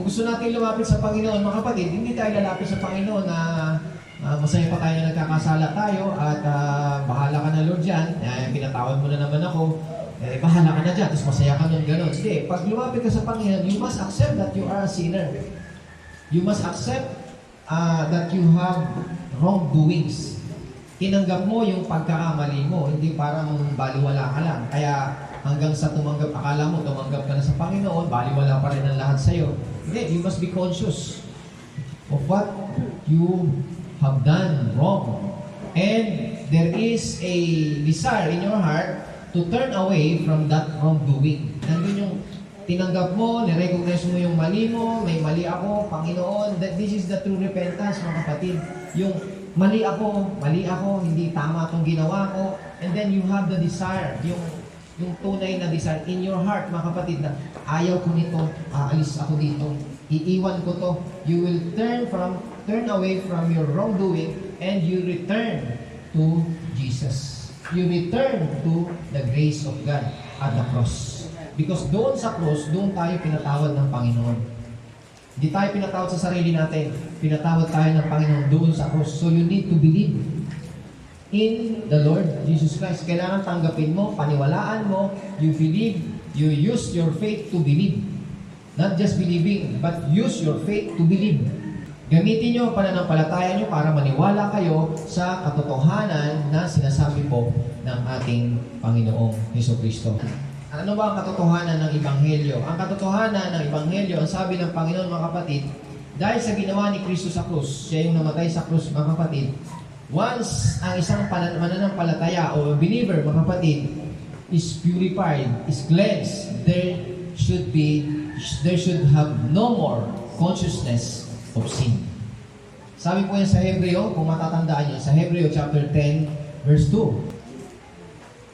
gusto natin lumapit sa Panginoon, mga kapatid, hindi tayo lalapit sa Panginoon na masaya pa tayo na nagkakasala tayo at bahala ka na Lord dyan, pinatawad mo na naman ako, bahala ka na dyan, tapos masaya ka nun, gano'n. Hindi, pag lumapit ka sa Panginoon, you must accept that you are a sinner. You must accept that you have wrongdoings. Tinanggap mo yung pagkakamali mo, hindi parang baliwala ka lang. Kaya hanggang sa tumanggap, akala mo tumanggap ka na sa Panginoon, baliwala pa rin ang lahat sa'yo. Hindi, you must be conscious of what you have done wrong. And there is a desire in your heart to turn away from that wrongdoing. Nandun yung tinanggap mo, nirecognize mo yung mali mo, may mali ako, Panginoon, that this is the true repentance, mga kapatid. Yung mali ako, hindi tama itong ginawa ko, and then you have the desire, yung tunay na desire in your heart, mga kapatid, na ayaw ko nito, aalis ako dito, iiwan ko to. You will turn away from your wrongdoing, and you return to Jesus. You return to the grace of God at the cross. Because doon sa cross, doon tayo pinatawad ng Panginoon. Hindi tayo pinatawad sa sarili natin. Pinatawad tayo ng Panginoon doon sa cross. So you need to believe in the Lord Jesus Christ. Kailangan tanggapin mo, paniwalaan mo, you believe, you use your faith to believe. Not just believing, but use your faith to believe. Gamitin nyo ang pananampalataya nyo para maniwala kayo sa katotohanan na sinasabi po ng ating Panginoong Jesucristo. Ano ba ang katotohanan ng Ebanghelyo? Ang katotohanan ng Ebanghelyo, ang sabi ng Panginoon, mga kapatid, dahil sa ginawa ni Kristo sa krus, siya yung namatay sa krus, mga kapatid, once ang isang mananampalataya o believer, mga kapatid, is purified, is cleansed, there should have no more consciousness of sin. Sabi po yan sa Hebreo, kung matatandaan niyo, sa Hebreo chapter 10, verse 2.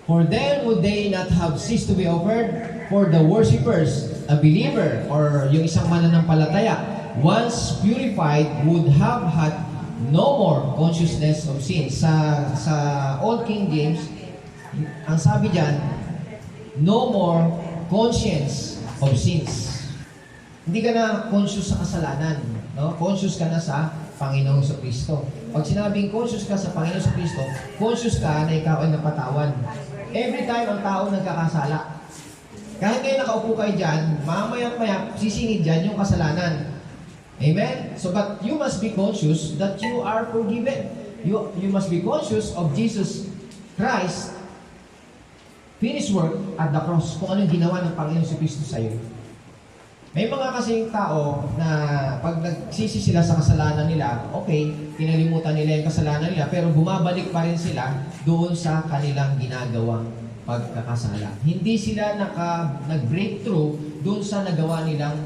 For then would they not have ceased to be offered, for the worshippers, a believer, or yung isang mananampalataya, once purified, would have had no more consciousness of sin. Sa Old King James, ang sabi dyan, no more conscience of sins. Hindi ka na conscious sa kasalanan. No? Conscious ka na sa Panginoong Jesucristo. Pag sinabing conscious ka sa Panginoong Jesucristo, conscious ka na ikaw ay napatawad. Every time ang tao nagkakasala, kahit kayo nakaupo kayo dyan, mamaya-maya, sisingid dyan yung kasalanan. Amen? So, but you must be conscious that you are forgiven. You must be conscious of Jesus Christ finished work at the cross, kung anong ginawa ng Panginoon Jesucristo sa iyo. May mga kasing tao na pag nagsisi sila sa kasalanan nila, okay, kinalimutan nila yung kasalanan nila, pero bumabalik pa rin sila doon sa kanilang ginagawang pagkakasala. Hindi sila nag-breakthrough doon sa nagawa nilang,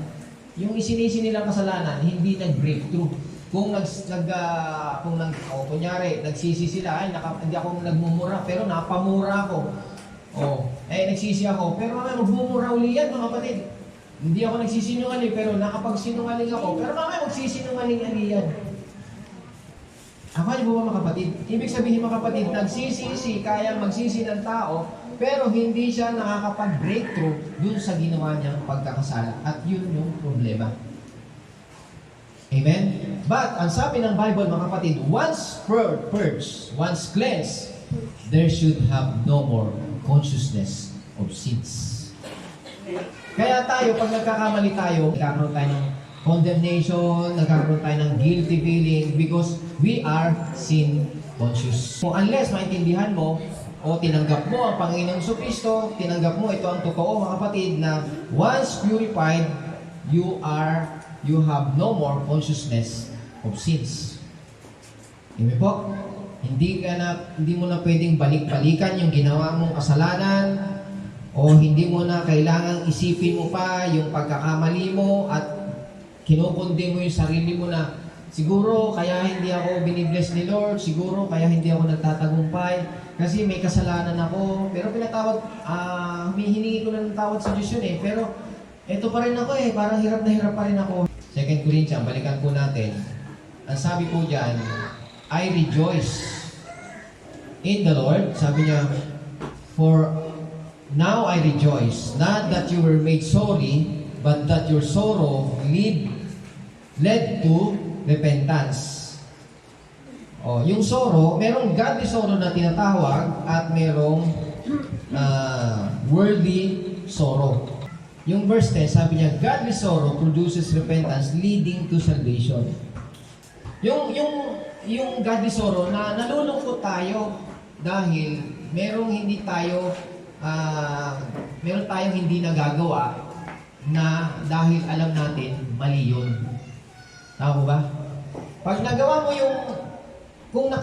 yung isinisi nilang kasalanan, hindi nag-breakthrough. Kunyari, nagsisi sila, hindi ako nagmumura, pero napamura ako. Nagsisi ako, pero magmumura uli yan, mga kapatid. Hindi ako nagsisinungaling, pero nakapagsinungaling ako. Pero mamaya magsisinungaling yan. Ako, po ba mga kapatid? Ibig sabihin mga kapatid, nagsisisi, kaya magsisi ng tao, pero hindi siya nakakapag-breakthrough dun sa ginawa niyang pagkakasala. At yun yung problema. Amen? But, ang sabi ng Bible, mga kapatid, once purged, once cleansed, there should have no more consciousness of sins. Kaya tayo, pag nagkakamali tayo, nagkakaroon tayo ng condemnation, nagkakaroon tayo ng guilty feeling because we are sin conscious. So unless maintindihan mo o tinanggap mo ang Panginoong Jesucristo, tinanggap mo ito ang totoo, mga kapatid, na once purified, you have no more consciousness of sins. Amen po? Hindi mo na pwedeng balik-balikan yung ginawa mong kasalanan, o hindi mo na kailangang isipin mo pa yung pagkakamali mo at kinukundi mo yung sarili mo na siguro kaya hindi ako binibless ni Lord, siguro kaya hindi ako nagtatagumpay kasi may kasalanan ako, pero humihingi ko lang ng tawad sa Diyos yun pero eto pa rin ako parang hirap na hirap pa rin ako. 2 Corinthians, balikan po natin. Ang sabi po dyan, I rejoice in the Lord. Sabi niya, for now I rejoice, not that you were made sorry, but that your sorrow lead led to repentance. Yung sorrow, merong godly sorrow na tinatawag at merong worldly sorrow. Yung verse 10, sabi niya, godly sorrow produces repentance leading to salvation. Yung godly sorrow na nalulungkot tayo dahil meron tayong hindi nagagawa na dahil alam natin mali yun. Tama ba? Pag nagawa mo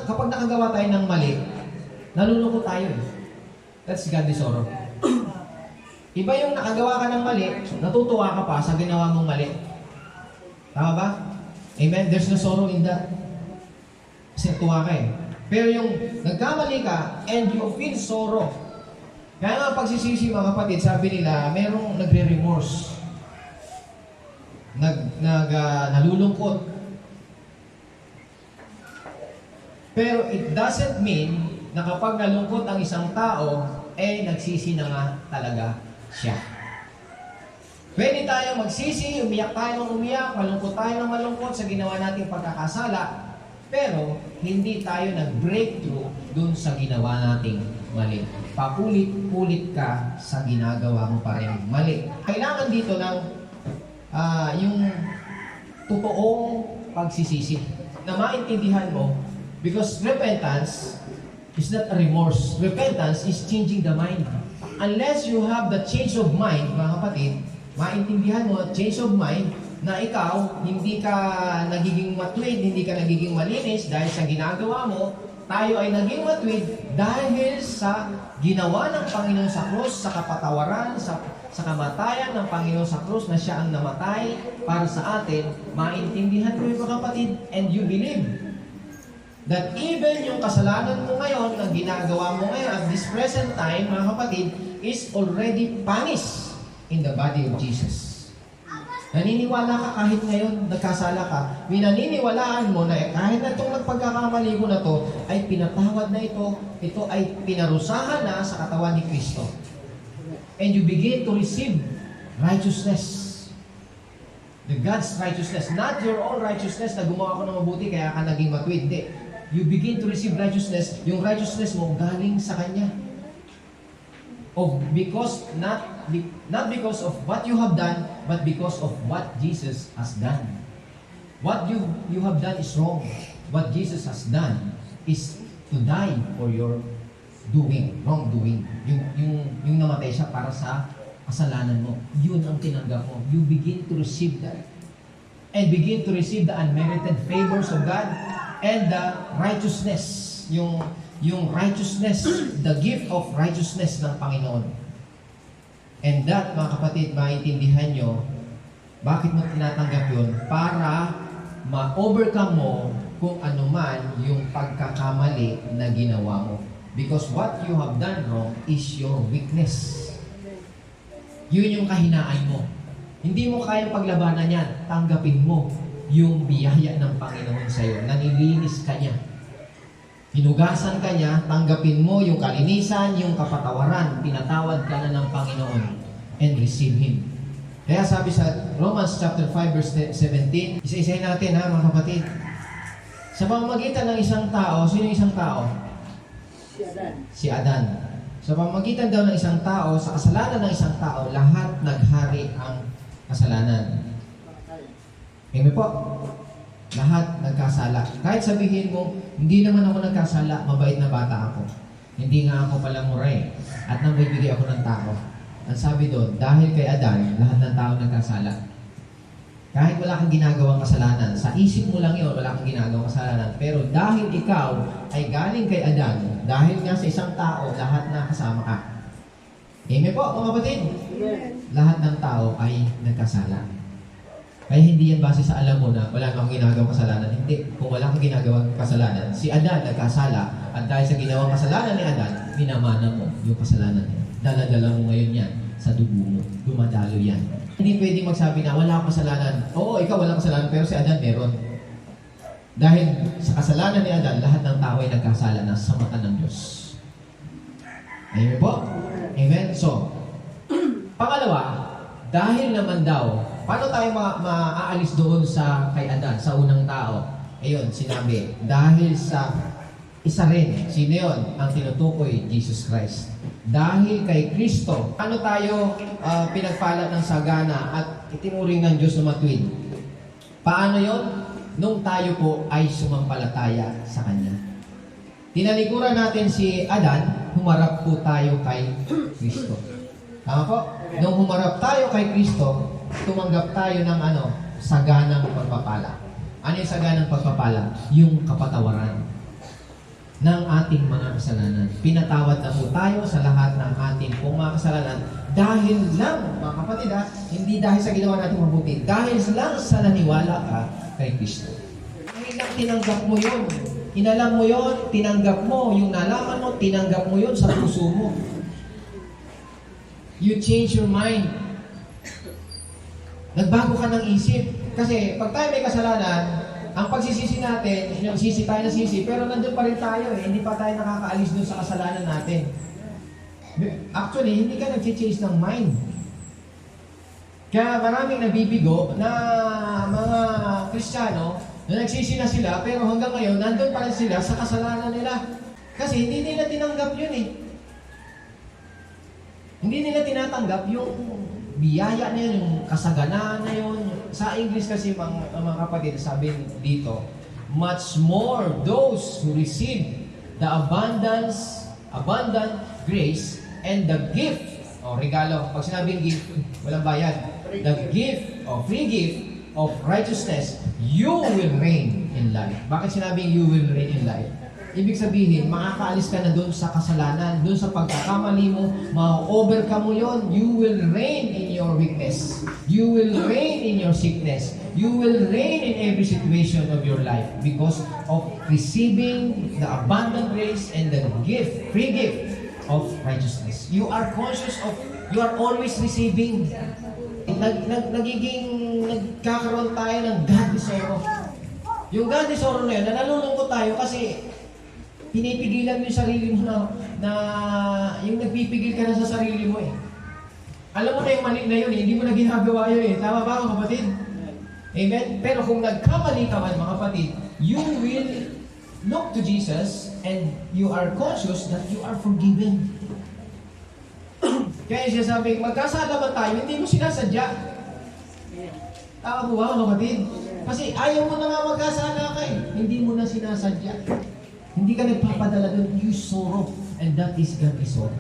kapag nakagawa tayo ng mali, nalulungkot tayo eh. That's godly sorrow. Iba yung nakagawa ka ng mali, natutuwa ka pa sa ginawa mong mali. Tama ba? Amen? There's no sorrow in that. Kasi tuwa ka eh. Pero yung nagkamali ka and you feel sorrow. Kaya nga pagsisisi mga kapatid, sabi nila, merong nagre-remorse. Nalulungkot. Pero it doesn't mean na kapag nalungkot ang isang tao, nagsisi na nga talaga siya. Pwede tayo magsisi, umiyak tayo ng umiyak, malungkot tayo ng malungkot sa ginawa nating pagkakasala, pero hindi tayo nag-breakthrough dun sa ginawa nating mali. Paulit-ulit ka sa ginagawa mo pa rin mali. Kailangan dito ng yung totoong pagsisisi na maintindihan mo. Because repentance is not a remorse. Repentance is changing the mind. Unless you have the change of mind, mga kapatid, maintindihan mo, change of mind, na ikaw, hindi ka nagiging matwid, hindi ka nagiging malinis dahil sa ginagawa mo, tayo ay naging matwid dahil sa ginawa ng Panginoon sa krus, sa kapatawaran, sa kamatayan ng Panginoon sa krus na siya ang namatay para sa atin. Maintindihan mo mga kapatid, and you believe that even yung kasalanan mo ngayon, ang ginagawa mo ngayon at this present time, mga kapatid, is already punished in the body of Jesus. Naniniwala ka kahit ngayon, nagkasala ka, minaniniwalaan mo na kahit na itong nagpagkakamali ko na to, ay pinatawad na ito ay pinarusahan na sa katawan ni Kristo. And you begin to receive righteousness. The God's righteousness, not your own righteousness na gumawa ko ng mabuti kaya ka naging matwid. Hindi. You begin to receive righteousness. Yung righteousness mo galing sa Kanya. Not because of what you have done, but because of what Jesus has done. What you have done is wrong. What Jesus has done is to die for your wrongdoing. Yung namatay siya para sa kasalanan mo. Yun ang tinanggap mo. You begin to receive that. And begin to receive the unmerited favors of God and the righteousness. Yung righteousness, the gift of righteousness ng Panginoon. And that, mga kapatid, maintindihan nyo, bakit mo tinatanggap yun? Para ma-overcome mo kung ano man yung pagkakamali na ginawa mo. Because what you have done wrong is your weakness. Yun yung kahinaan mo. Hindi mo kayang paglabanan yan. Tanggapin mo yung biyaya ng Panginoon sa iyo. Nanilinis ka niya. Hinugasan ka niya, tanggapin mo yung kalinisan, yung kapatawaran. Pinatawad ka na ng Panginoon and receive Him. Kaya sabi sa Romans chapter 5 verse 17, isa-isahin natin ha mga kapatid. Sa pamamagitan ng isang tao, sino yung isang tao? Si Adan. Sa pamamagitan daw ng isang tao, sa kasalanan ng isang tao, lahat naghari ang kasalanan. Amen po. Lahat nagkasala. Kahit sabihin mo, hindi naman ako nagkasala, mabait na bata ako. Hindi nga ako pala muray. At nagbibigay ako ng tao. Ang sabi doon, dahil kay Adan, lahat ng tao nagkasala. Kahit wala kang ginagawang kasalanan, sa isip mo lang yun, wala kang ginagawang kasalanan. Pero dahil ikaw ay galing kay Adan, dahil nga sa isang tao, lahat na kasama ka. Amen po, mga kapatid? Lahat ng tao ay nagkasala. Kaya hindi yan base sa alam mo na wala kang ginagawang kasalanan. Hindi. Kung wala kang ginagawang kasalanan, si Adan nagkasala. At dahil sa ginawang kasalanan ni Adan, minamana mo yung kasalanan niya. Dala-dala mo ngayon yan sa dugo mo. Dumadalo yan. Hindi pwedeng magsabi na wala akong kasalanan. Oo, ikaw wala kasalanan, pero si Adan meron. Dahil sa kasalanan ni Adan, lahat ng tao ay nagkasala na sa mata ng Diyos. Amen po? Amen? So, pangalawa, dahil naman daw Paano tayo maaalis doon sa kay Adan, sa unang tao? Ayun, sinabi, dahil sa isa rin, sino yun? Ang tinutukoy, Jesus Christ. Dahil kay Kristo, paano tayo pinagpala ng sagana at itinuring ng Diyos na matuwid? Paano yon? Nung tayo po ay sumampalataya sa Kanya. Tinalikuran natin si Adan, humarap po tayo kay Kristo. Tama po? Nung humarap tayo kay Kristo, tumanggap tayo ng saganang pagpapala. Ano yung saganang pagpapala? Yung kapatawaran ng ating mga kasalanan. Pinatawad na po tayo sa lahat ng ating pong mga kasalanan dahil lang, mga kapatid hindi dahil sa ginawa natin mabuti, dahil lang sa naniwala ka kay Kristo. Dahil lang tinanggap mo yun. Inalam mo yun, tinanggap mo. Yung nalaman mo, tinanggap mo yun sa puso mo. You change your mind. Nagbago ka ng isip. Kasi pag tayo may kasalanan, ang pagsisisi natin, sisi tayo na sisi, pero nandun pa rin tayo Hindi pa tayo nakakaalis dun sa kasalanan natin. Actually, hindi ka nag-change ng mind. Kaya maraming nabibigo na mga Kristiyano na nagsisi na sila, pero hanggang ngayon, nandun pa rin sila sa kasalanan nila. Kasi hindi nila tinanggap yun Hindi nila tinatanggap yung biyaya na yun, yung kasaganaan na yun. Sa English kasi, mga kapatid, sabi dito, much more those who receive the abundant grace and the gift, regalo. Pag sinabing gift, walang bayad. The gift, free gift of righteousness, you will reign in life. Bakit sinabing you will reign in life? Ibig sabihin, makakaalis ka na doon sa kasalanan, doon sa pagkakamali mo, ma-overcome mo yun. You will reign in your weakness. You will reign in your sickness. You will reign in every situation of your life because of receiving the abundant grace and the gift, free gift of righteousness. You are conscious of, you are always receiving. Nagkakaroon tayo ng godly sorrow. Yung godly sorrow na yun, nalulungkot tayo kasi pinipigilan mo yung sarili mo na yung nagpipigil ka na sa sarili mo Alam mo na yung mali na yun hindi mo na ginagawa yun Tama ba mga kapatid? Amen? Pero kung nagkamali ka man mga kapatid, you will look to Jesus and you are conscious that you are forgiven. Kaya siya sabi, magkasala ba tayo, hindi mo sinasadya. Tama mo ba mga kapatid? Kasi ayaw mo na nga magkasala ka hindi mo na sinasadya. Hindi ka nagpapadala doon, you sorrow. And that is godly sorrow.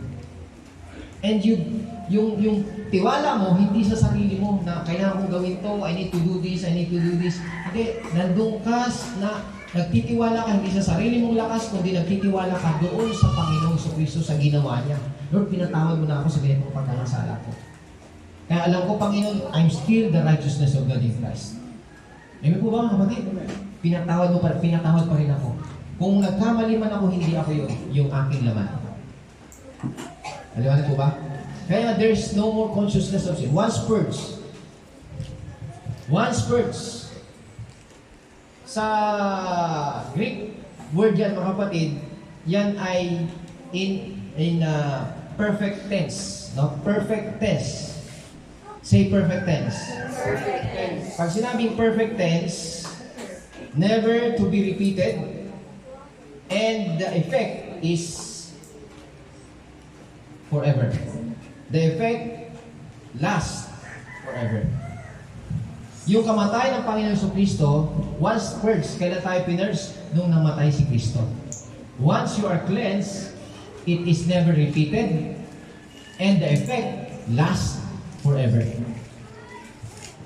And yung tiwala mo, hindi sa sarili mo na kailangan kong gawin to, I need to do this. Hindi, nandun ka na nagtitiwala ka hindi sa sarili mong lakas, kundi nagtitiwala ka doon sa Panginoong Kristo sa ginawa niya. Lord, pinatawad mo na ako sa ganitong pagkakasala ko. Kaya alam ko, Panginoon, I'm still the righteousness of God in Christ. Amen po ba mga kapatid? Pinatawad pa rin ako. Kung nagkamali man ako, hindi ako yung aking laman. Aliwanag po ba? Kaya there's no more consciousness of sin. Once purged. Sa Greek word yan, mga kapatid, yan ay in perfect tense. No? Perfect tense. Say perfect tense. Perfect tense. Pag sinabing perfect tense, never to be repeated, and the effect is forever. The effect lasts forever. Yung kamatayan ng Panginoon Jesucristo, once purged, kailan tayo pinurge? Nung namatay si Kristo. Once you are cleansed, it is never repeated, and the effect lasts forever.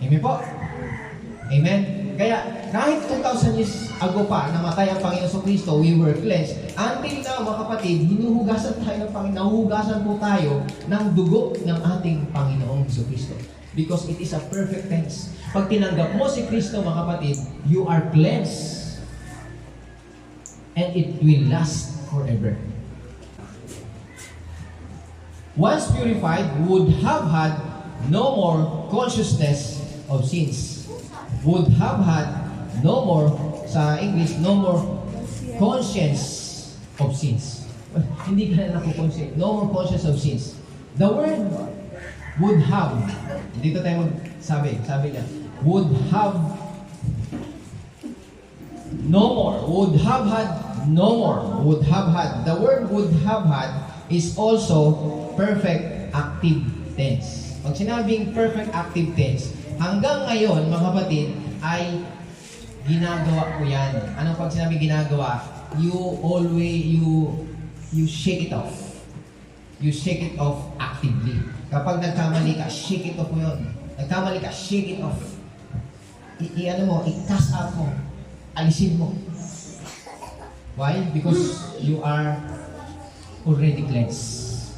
Amen po? Amen? Kaya kahit 2,000 years ago pa, namatay ang Panginoon Jesucristo, we were cleansed. Until now, mga kapatid, hinuhugasan tayo ng Panginoon, nahuhugasan po tayo ng dugo ng ating Panginoong Jesucristo. Because it is a perfect tense. Pag tinanggap mo si Kristo, mga kapatid, you are cleansed. And it will last forever. Once purified, would have had no more consciousness of sins. Would have had no more, sa English, no more conscience of sins. Hindi ka na nakukonscience. No more conscience of sins. The would have, dito tayo sabi niya, would have no more, would have had no more, would have had. The word would have had is also perfect active tense. Pag sinabing perfect active tense, hanggang ngayon, mga kapatid, ay ginagawa ko yan. Anong pag sinabi ginagawa? You shake it off. You shake it off actively. Kapag nagkamali ka, shake it off mo yun. Nagkamali ka, shake it off. I-cast out mo. Alisin mo. Why? Because you are already cleansed.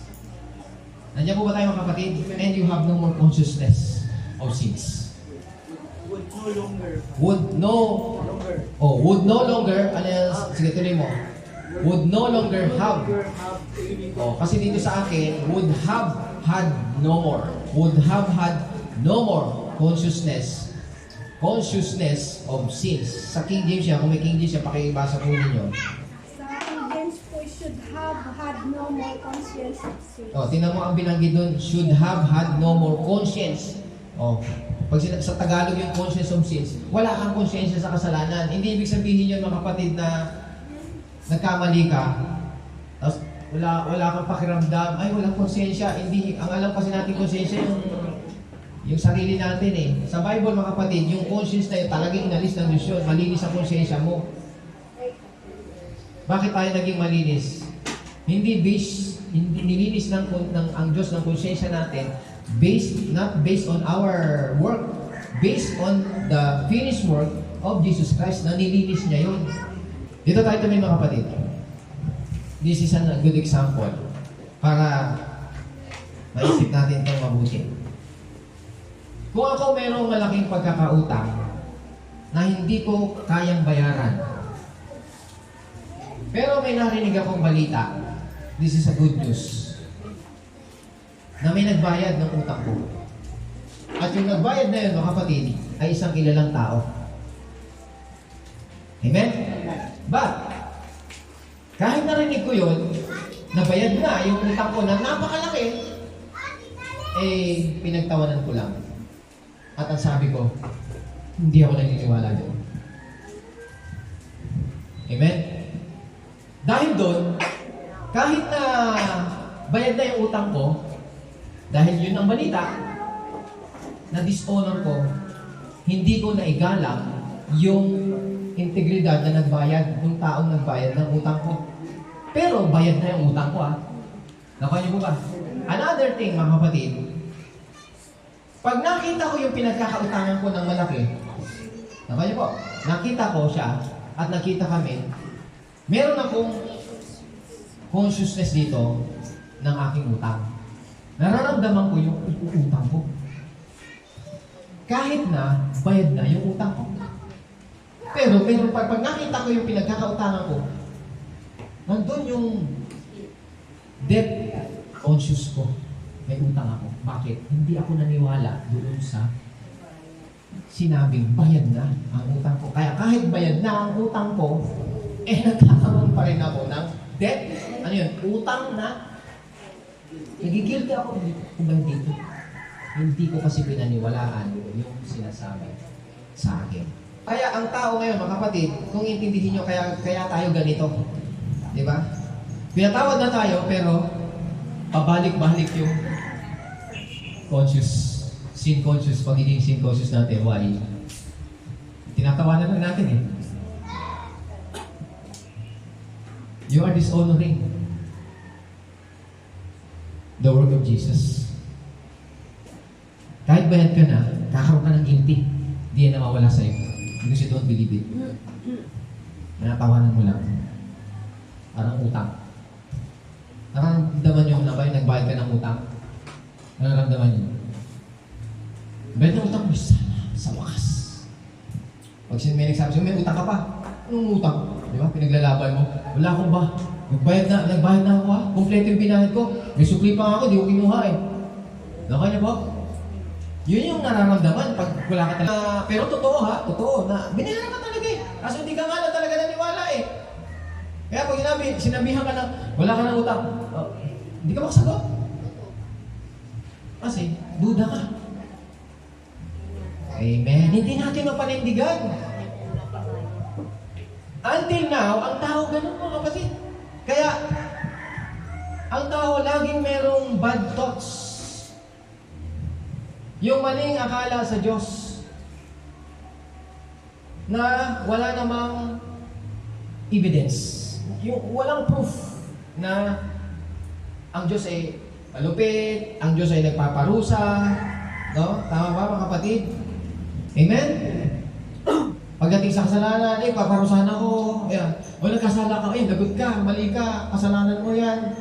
Nandiyan po ba tayo mga kapatid? And you have no more consciousness of sins. Would no longer. Would no longer, ano yan? Sige, tuloy mo. Would no longer have. Kasi dito sa akin, would have had no more. Would have had no more consciousness of sins. Sa King James siya, kung may King James siya, pakibasa po ninyo. Sa King James po, should have had no more conscience of sin. Tingnan mo ang binanggit doon, should have had no more conscience. Pag sa Tagalog yung conscience of sins, wala kang konsyensya sa kasalanan. Hindi ibig sabihin yun, mga kapatid, na nagkamali ka, tapos wala kang pakiramdam, ay walang konsensya. Hindi, ang alam kasi natin konsensya yung sarili natin eh. Sa Bible, mga kapatid, yung conscience na yun talagang inalis ng Diyos yun. Malinis ang konsensya mo. Bakit tayo naging malinis? Hindi nilinis ang Diyos ng konsensya natin not based on our work, based on the finished work of Jesus Christ na nilinis niya yun. Dito tayo mga kapatid. This is a good example para maisip natin itong mabuti. Kung ako mayroong malaking pagkakautang na hindi ko kayang bayaran, pero may narinig akong balita, this is a good news, na may nagbayad ng utang ko. At yung nagbayad na yun, mga kapatid, ay isang kilalang tao. Amen? But, kahit narinig ko yun, nabayad na yung utang ko na napakalaki, pinagtawanan ko lang. At ang sabi ko, hindi ako naniniwala doon. Amen? Dahil doon, kahit na bayad na yung utang ko, dahil yun ang balita, na dishonor ko, hindi ko naigalang yung integridad na nagbayad, yung taong nagbayad ng utang ko. Pero bayad na yung utang ko Nakuha niyo po ba? Another thing, mga kapatid, pag nakita ko yung pinagkakautangan ko ng malaki, nakuha niyo po, nakita ko siya at nakita kami, meron akong consciousness dito ng aking utang. Nararamdaman ko yung utang ko. Kahit na bayad na yung utang ko. Pero pag nakita ko yung pinagkakautangan ko, nandun yung debt conscious ko. May utang ako. Bakit? Hindi ako naniwala doon sa sinabing bayad na ang utang ko. Kaya kahit bayad na ang utang ko, nagkakaroon pa rin ako ng debt. Ano yun? Utang na nagigilty ako. Dito. Hindi ko kasi pinaniwalaan yung sinasabi sa akin. Kaya ang tao ngayon, mga kapatid, kung intindihin nyo, kaya tayo ganito. Di ba? Pinatawad na tayo, pero pabalik-balik yung sin conscious, pagiging sin conscious natin. Why? Tinatawanan lang natin You are dishonoring the work of Jesus. Kahit bayad ka na, kakaroon ka ng guilty. Hindi yan nawawala sa'yo. Because you don't believe it. Natawanan mo lang. Parang utang. Nararamdaman nyo na ba yung nagbayad ka ng utang? Nararamdaman nyo? Bayad ng utang mo, sa wakas. Pag may nagsabi sa'yo, may utang ka pa. Anong utang? Di ba? Pinaglalaban mo. Wala akong ba? Nagbayad na ako Kompleto yung binayad ko. May sukli pa ako, di ko kinuha Nakanya po? Yun yung nararamdaman pag wala ka talaga. Pero totoo na binayaran ka talaga Kaso hindi ka nga na talaga naniwala Kaya pag sinabihan ka na, wala ka ng utang, hindi ka makasagot. Kasi, duda ka. Amen. Hindi natin mapanindigan. Until now, ang tao ganun mga kapatid. Kaya, ang tao laging merong bad thoughts. Yung maling akala sa Diyos na wala namang evidence. Yung walang proof na ang Diyos ay malupit, ang Diyos ay nagpaparusa. No? Tama ba mga kapatid? Amen? Pagdating sa kasalanan, paparusahan ako. Ayan. O nagkasala ka, lagot ka, mali ka, kasalanan mo yan.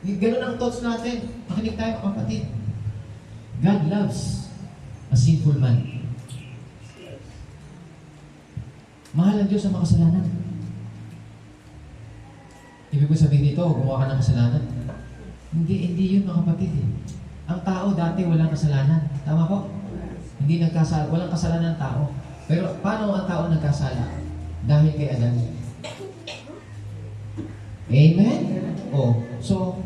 Ganun ang thoughts natin. Makinig tayo mga kapatid. God loves a sinful man. Mahal ang Diyos sa mga kasalanan. Ibig ko sabihin dito, gumawa ka ng kasalanan. Hindi yun mga kapatid. Ang tao dati walang kasalanan. Tama po? Hindi nagkasala, walang kasalanan ng tao. Pero paano ang tao nagkasala? Dahil kay Adan. Amen? So,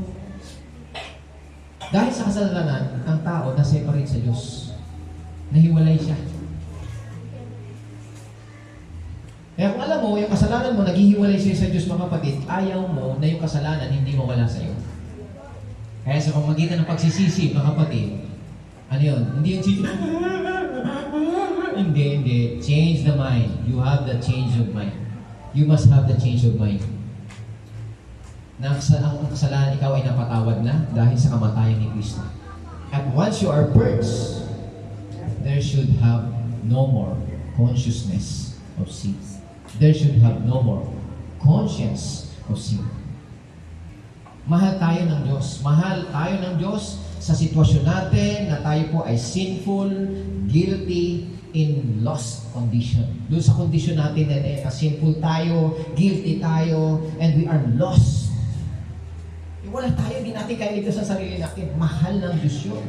dahil sa kasalanan, ang tao na-separate sa Diyos. Nahiwalay siya. Kaya kung alam mo, yung kasalanan mo, naghihiwalay siya sa Diyos mga kapatid, ayaw mo na yung kasalanan hindi mawala sa iyo. Kaya sa pamagitan ng pagsisisi, mga kapatid, ano yun? Hindi yung sisi. Hindi. Change the mind. You have the change of mind. You must have the change of mind. Na ang kasalanan, ikaw ay napatawad na dahil sa kamatayan ni Kristo. At once you are purged, there should have no more consciousness of sin. There should have no more conscience of sin. Mahal tayo ng Diyos. Mahal tayo ng Diyos sa sitwasyon natin na tayo po ay sinful, guilty, in lost condition. Doon sa condition natin na sinful tayo, guilty tayo, and we are lost. Wala tayo, hindi natin kaya ito sa sarili natin. Mahal ng Diyos yun.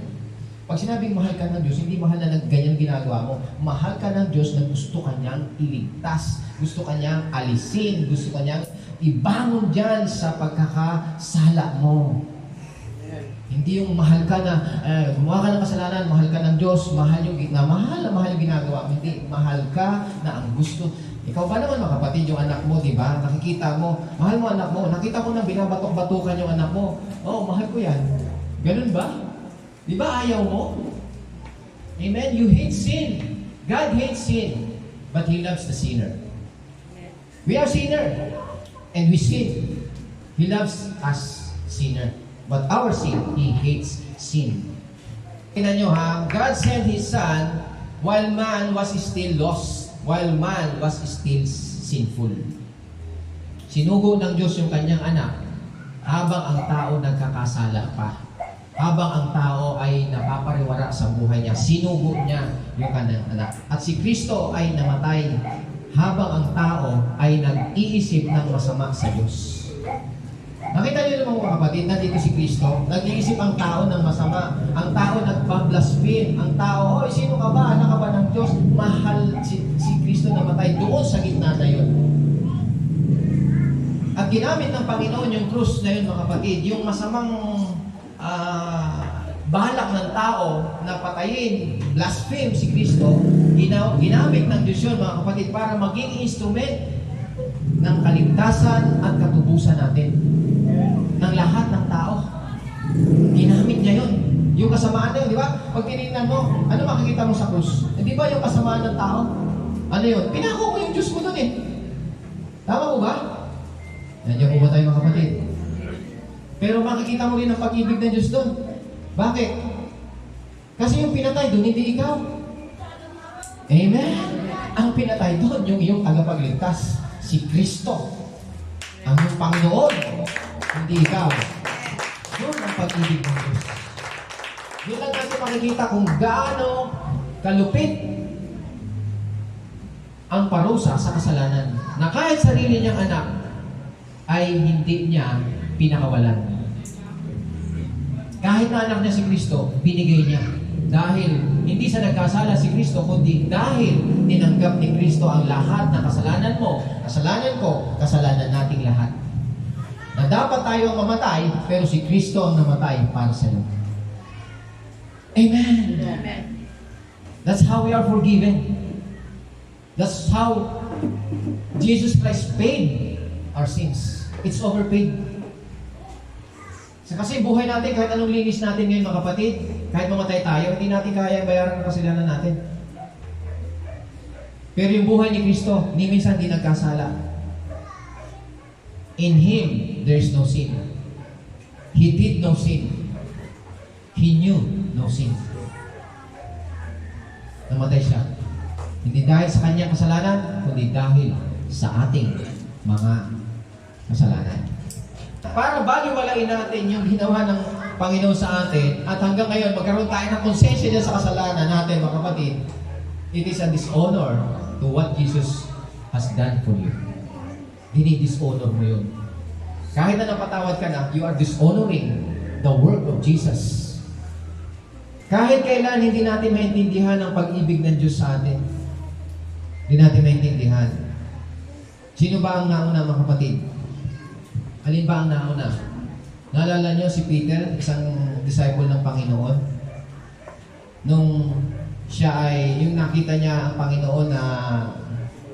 Pag sinabing mahal ka ng Diyos, hindi mahal na ganyan ginagawa mo. Mahal ka ng Diyos na gusto ka niyang iligtas, gusto ka niyang alisin, gusto ka niyang ibangon dyan sa pagkakasala mo. Hindi yung mahal ka na, gumawa ka ng kasalanan, mahal ka ng Diyos, mahal yung ginagawa mo. Hindi, mahal ka na ang gusto. Ikaw ba naman mga kapatid, yung anak mo, di ba? Nakikita mo, mahal mo anak mo, nakita mo na binabatok-batukan yung anak mo. Oh, mahal ko yan. Ganun ba? Di ba ayaw mo? Amen? You hate sin. God hates sin. But He loves the sinner. We are sinner. And we sin. He loves us, sinner. But our sin, He hates sin. Tingnan nyo ha, God sent His Son while man was still lost. While man was still sinful. Sinugo ng Diyos yung kanyang anak habang ang tao nagkakasala pa. Habang ang tao ay napapariwara sa buhay niya, sinugo niya yung kanyang anak. At si Kristo ay namatay habang ang tao ay nag-iisip ng masama sa Diyos. Nakita niyo naman mga kapatid, nandito si Kristo, nag-iisip ang tao ng masama. Ang tao nagpa-blaspheme. Ang tao, sino ka ba? Anak ka ba ng Diyos? Mahal si Kristo namatay doon sa gitna na yun. At ginamit ng Panginoon yung krus na yun mga kapatid, yung masamang balak ng tao na patayin, blaspheme si Kristo, ginamit ng Diyos yun mga kapatid para maging instrument ng kaligtasan at katubusan natin ng lahat ng tao. Ginamit niya yun. Yung kasamaan na yun, di ba? Pag tinignan mo, ano makikita mo sa krus? Di ba yung kasamaan ng tao? Ano yun? Pinako ko yung Diyos mo dun eh. Tama mo ba? Nandiyan po ba tayo mga kapatid? Pero makikita mo rin ang pag-ibig ng Diyos dun. Bakit? Kasi yung pinatay dun, hindi ikaw. Amen? Ang pinatay dun, yung iyong tagapagligtas, si Kristo. Ang iyong Panginoon, hindi ikaw. Yun ang pag-ibig ng Diyos. Yun lang natin makikita kung gaano kalupit ang parusa sa kasalanan. Na kahit sarili niyang anak, ay hindi niya pinakawalan. Kahit na anak niya si Kristo, binigay niya. Dahil hindi sa nagkasala si Kristo, kundi dahil tinanggap ni Kristo ang lahat ng kasalanan mo, kasalanan ko, kasalanan nating lahat. Na dapat tayo ang mamatay, pero si Kristo ang namatay para sa iyo. Amen. Amen. That's how we are forgiven. That's how Jesus Christ paid our sins. It's overpaid. Kasi buhay natin, kahit anong linis natin ngayon mga kapatid, kahit mamatay tayo, hindi natin kaya bayaran ang kasalanan natin. Pero yung buhay ni Kristo, ni minsan di nagkasala. In Him, there is no sin. He did no sin. He knew no sin. Namatay siya. Hindi dahil sa kanyang kasalanan, kundi dahil sa ating mga kasalanan. Para baliwalain natin yung ginawa ng Panginoon sa atin, at hanggang ngayon, magkaroon tayo ng konsensya dyan sa kasalanan natin, mga kapatid, it is a dishonor to what Jesus has done for you. Dinidishonor mo yun. Kahit na napatawad ka na, you are dishonoring the work of Jesus. Kahit kailan hindi natin maintindihan ang pag-ibig ng Diyos sa atin. Hindi natin maintindihan. Sino ba ang nauna, mga kapatid? Alin ba ang nauna? Naalala niyo si Peter, isang disciple ng Panginoon? Nung siya ay, yung nakita niya ang Panginoon na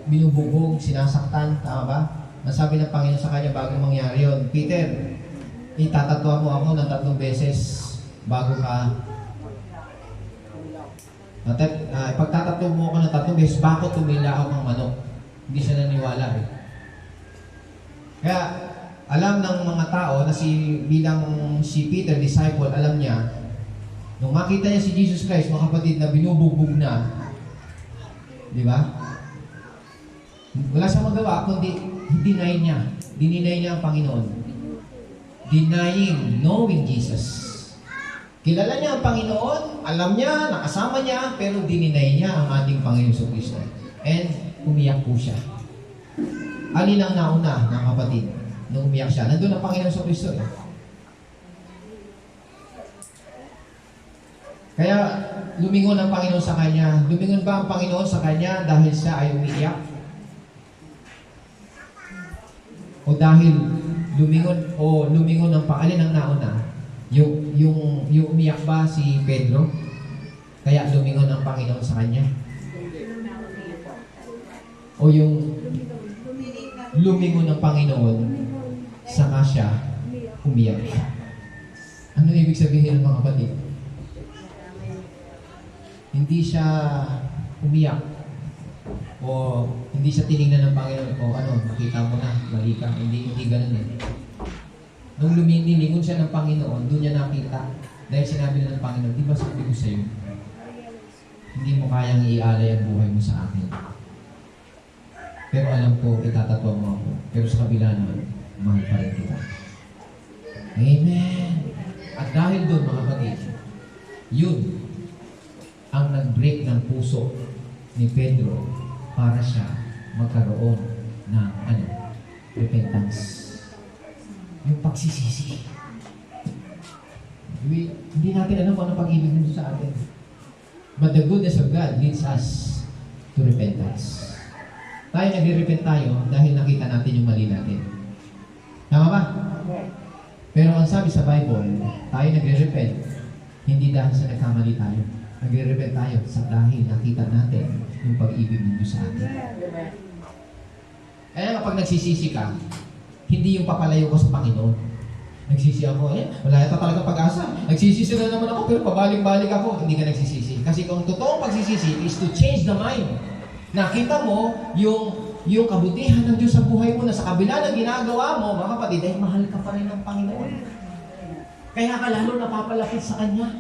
binububog, sinasaktan, tama ba? Nasabi ng Panginoon sa kanya bago mangyari yun, Peter, itatatwa mo ako ng 3 beses bago ka pagtatatlo mo ako ng 3 beses, bakit tumila ako ng manok? Hindi siya naniwala eh. Kaya, alam ng mga tao na bilang si Peter, disciple, alam niya, nung makita niya si Jesus Christ, mga kapatid, na binubugbog na, di ba? Wala siyang magawa, kundi dinay niya. Dininay niya ang Panginoon. Denying, knowing Jesus. Kilala niya ang Panginoon, alam niya, nakasama niya, pero dininay niya ang ating Panginoon Kristo. And umiyak po siya. Alin ang nauna ng kapatid? Nung umiyak siya, nandun ang Panginoon Kristo eh. Kaya lumingon ang Panginoon sa kanya. Lumingon ba ang Panginoon sa kanya dahil siya ay umiiyak? O dahil lumingon ang alin ang nauna? Yung umiyak ba si Pedro? Kaya lumingon ang Panginoon sa kanya? O yung lumingon ang Panginoon saka siya umiyak? Ano ibig sabihin ng mga kapatid? Hindi siya umiyak o hindi siya tinignan ng Panginoon o nakita mo na, mali ka. Hindi ganun eh. Nung lumingon siya ng Panginoon, doon niya nakita. Dahil sinabi na ng Panginoon, di ba sabi ko sa'yo, hindi mo kayang ialay ang buhay mo sa akin. Pero alam ko, itatatwa mo ako. Pero sa kabila naman, mahal pa rin kita. Amen. At dahil doon, mga kapatid, yun ang nag-break ng puso ni Pedro para siya magkaroon ng repentance. Yung pagsisisi. Hindi natin alam kung ano pag-ibig nito sa atin. But the goodness of God leads us to repentance. Tayo nagre-repent tayo dahil nakita natin yung mali natin. Tama ba? Pero ang sabi sa Bible, tayo nagre-repent hindi dahil sa nagkamali tayo. Nagre-repent tayo dahil nakita natin yung pag-ibig ng Diyos sa atin. Kaya kapag nagsisisi ka, hindi yung papalayo ko sa Panginoon. Nagsisi ako, wala yata talaga pag-asa. Nagsisisi na naman ako, pero pabalik-balik ako. Hindi ka nagsisisi. Kasi kung totoong pagsisisi is to change the mind. Nakita mo yung kabutihan ng Diyos sa buhay mo na sa kabila ng ginagawa mo, mga kapatid, ay mahal ka pa rin ng Panginoon. Kaya ka lalo napapalapit sa Kanya.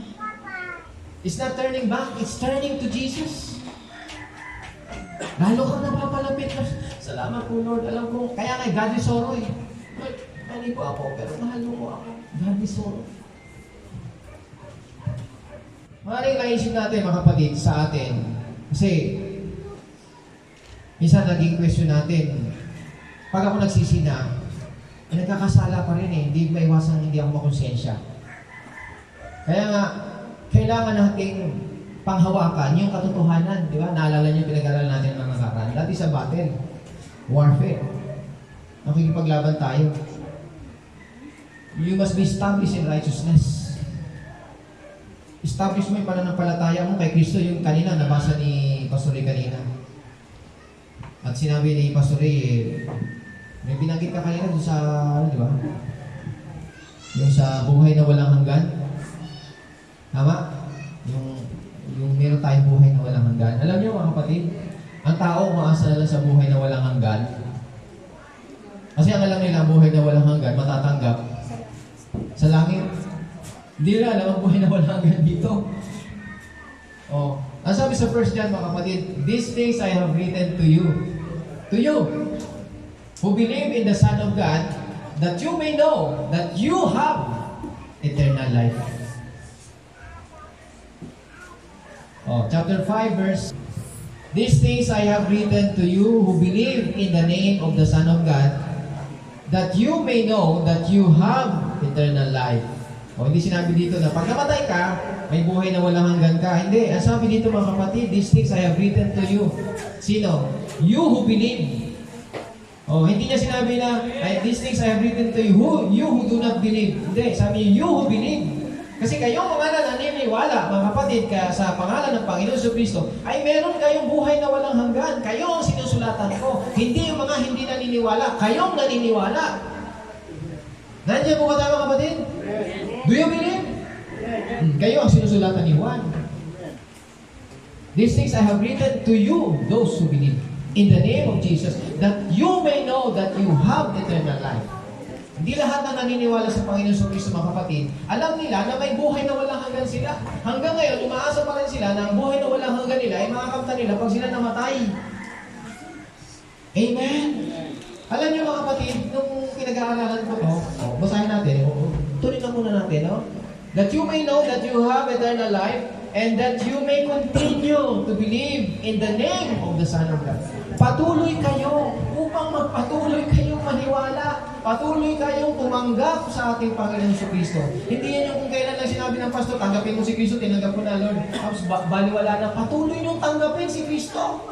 It's not turning back, it's turning to Jesus. Lalo kang napapalapit na, salamat po Lord, alam ko, kaya nga, God is sorrow eh. Mali po ako, pero mahal mo po ako. God is sorrow. Maraming naisip natin, mga kapatid, sa atin. Kasi, minsan naging question natin, pag ako nagsisina, nagkakasala pa rin eh, hindi maiwasan hindi ako makonsensya. Kaya nga, kailangan nating panghawakan yung katotohanan, di ba? Naalala niyo, pinag-aralan natin ng nakaraan. That is a battle. Warfare. Nakikipaglaban tayo. You must be established in righteousness. establish mo yung pananampalataya mo kay Kristo, yung kanina, nabasa ni Pastor Ray kanina. At sinabi ni Pastor Ray, may binanggit ka kanina doon sa, di ba? Yung sa buhay na walang hanggan. Tama? Yung meron tayong buhay na walang hanggan. Alam niyo mga kapatid, ang tao umaasa na lang sa buhay na walang hanggan. Kasi ang alam nila, ang buhay na walang hanggan, matatanggap sa langit. Hindi nila alam ang buhay na walang hanggan dito. Oh, ang sabi sa 1 John mga kapatid, these things I have written to you, who believe in the Son of God, that you may know that you have eternal life. Oh, chapter 5 verse, these things I have written to you who believe in the name of the Son of God, that you may know that you have eternal life. O hindi sinabi dito na pag namatay ka, may buhay na walang hanggan ka. Hindi. Ang sabi dito mga kapatid, these things I have written to you. Sino? You who believe. O hindi niya sinabi na, these things I have written to you who do not believe. Hindi. Sabi niya, you who believe. Kasi kayong mga naniniwala, mga kapatid, sa pangalan ng Panginoon sa Kristo, ay meron kayong buhay na walang hanggan. Kayo ang sinusulatan ko. Hindi yung mga hindi naniniwala. Kayong naniniwala. Nandiyan po ba tayo mga kapatid? Do you believe? Kayo ang sinusulatan ni Juan. These things I have written to you, those who believe, in the name of Jesus, that you may know that you have eternal life. Hindi lahat na naniniwala sa Panginoon sa Kristo mga kapatid, alam nila na may buhay na walang hanggan sila. Hanggang ngayon, umaasa pa rin sila na ang buhay na walang hanggan nila ay makakamta nila pag sila namatay. Amen? Alam niyo mga kapatid, nung pinag-aaralan ko to, basahin natin, tuloy na muna natin, no? That you may know that you have eternal life, and that you may continue to believe in the name of the Son of God. Patuloy kayo upang magpatuloy kayong maniwala. Patuloy kayong tumanggap sa ating Panginoon sa Kristo. Hindi yan yung kung kailan lang sinabi ng pastor, tanggapin mo si Kristo, tinanggap ko na Lord. Tapos baliwala na, patuloy nyung tanggapin si Kristo.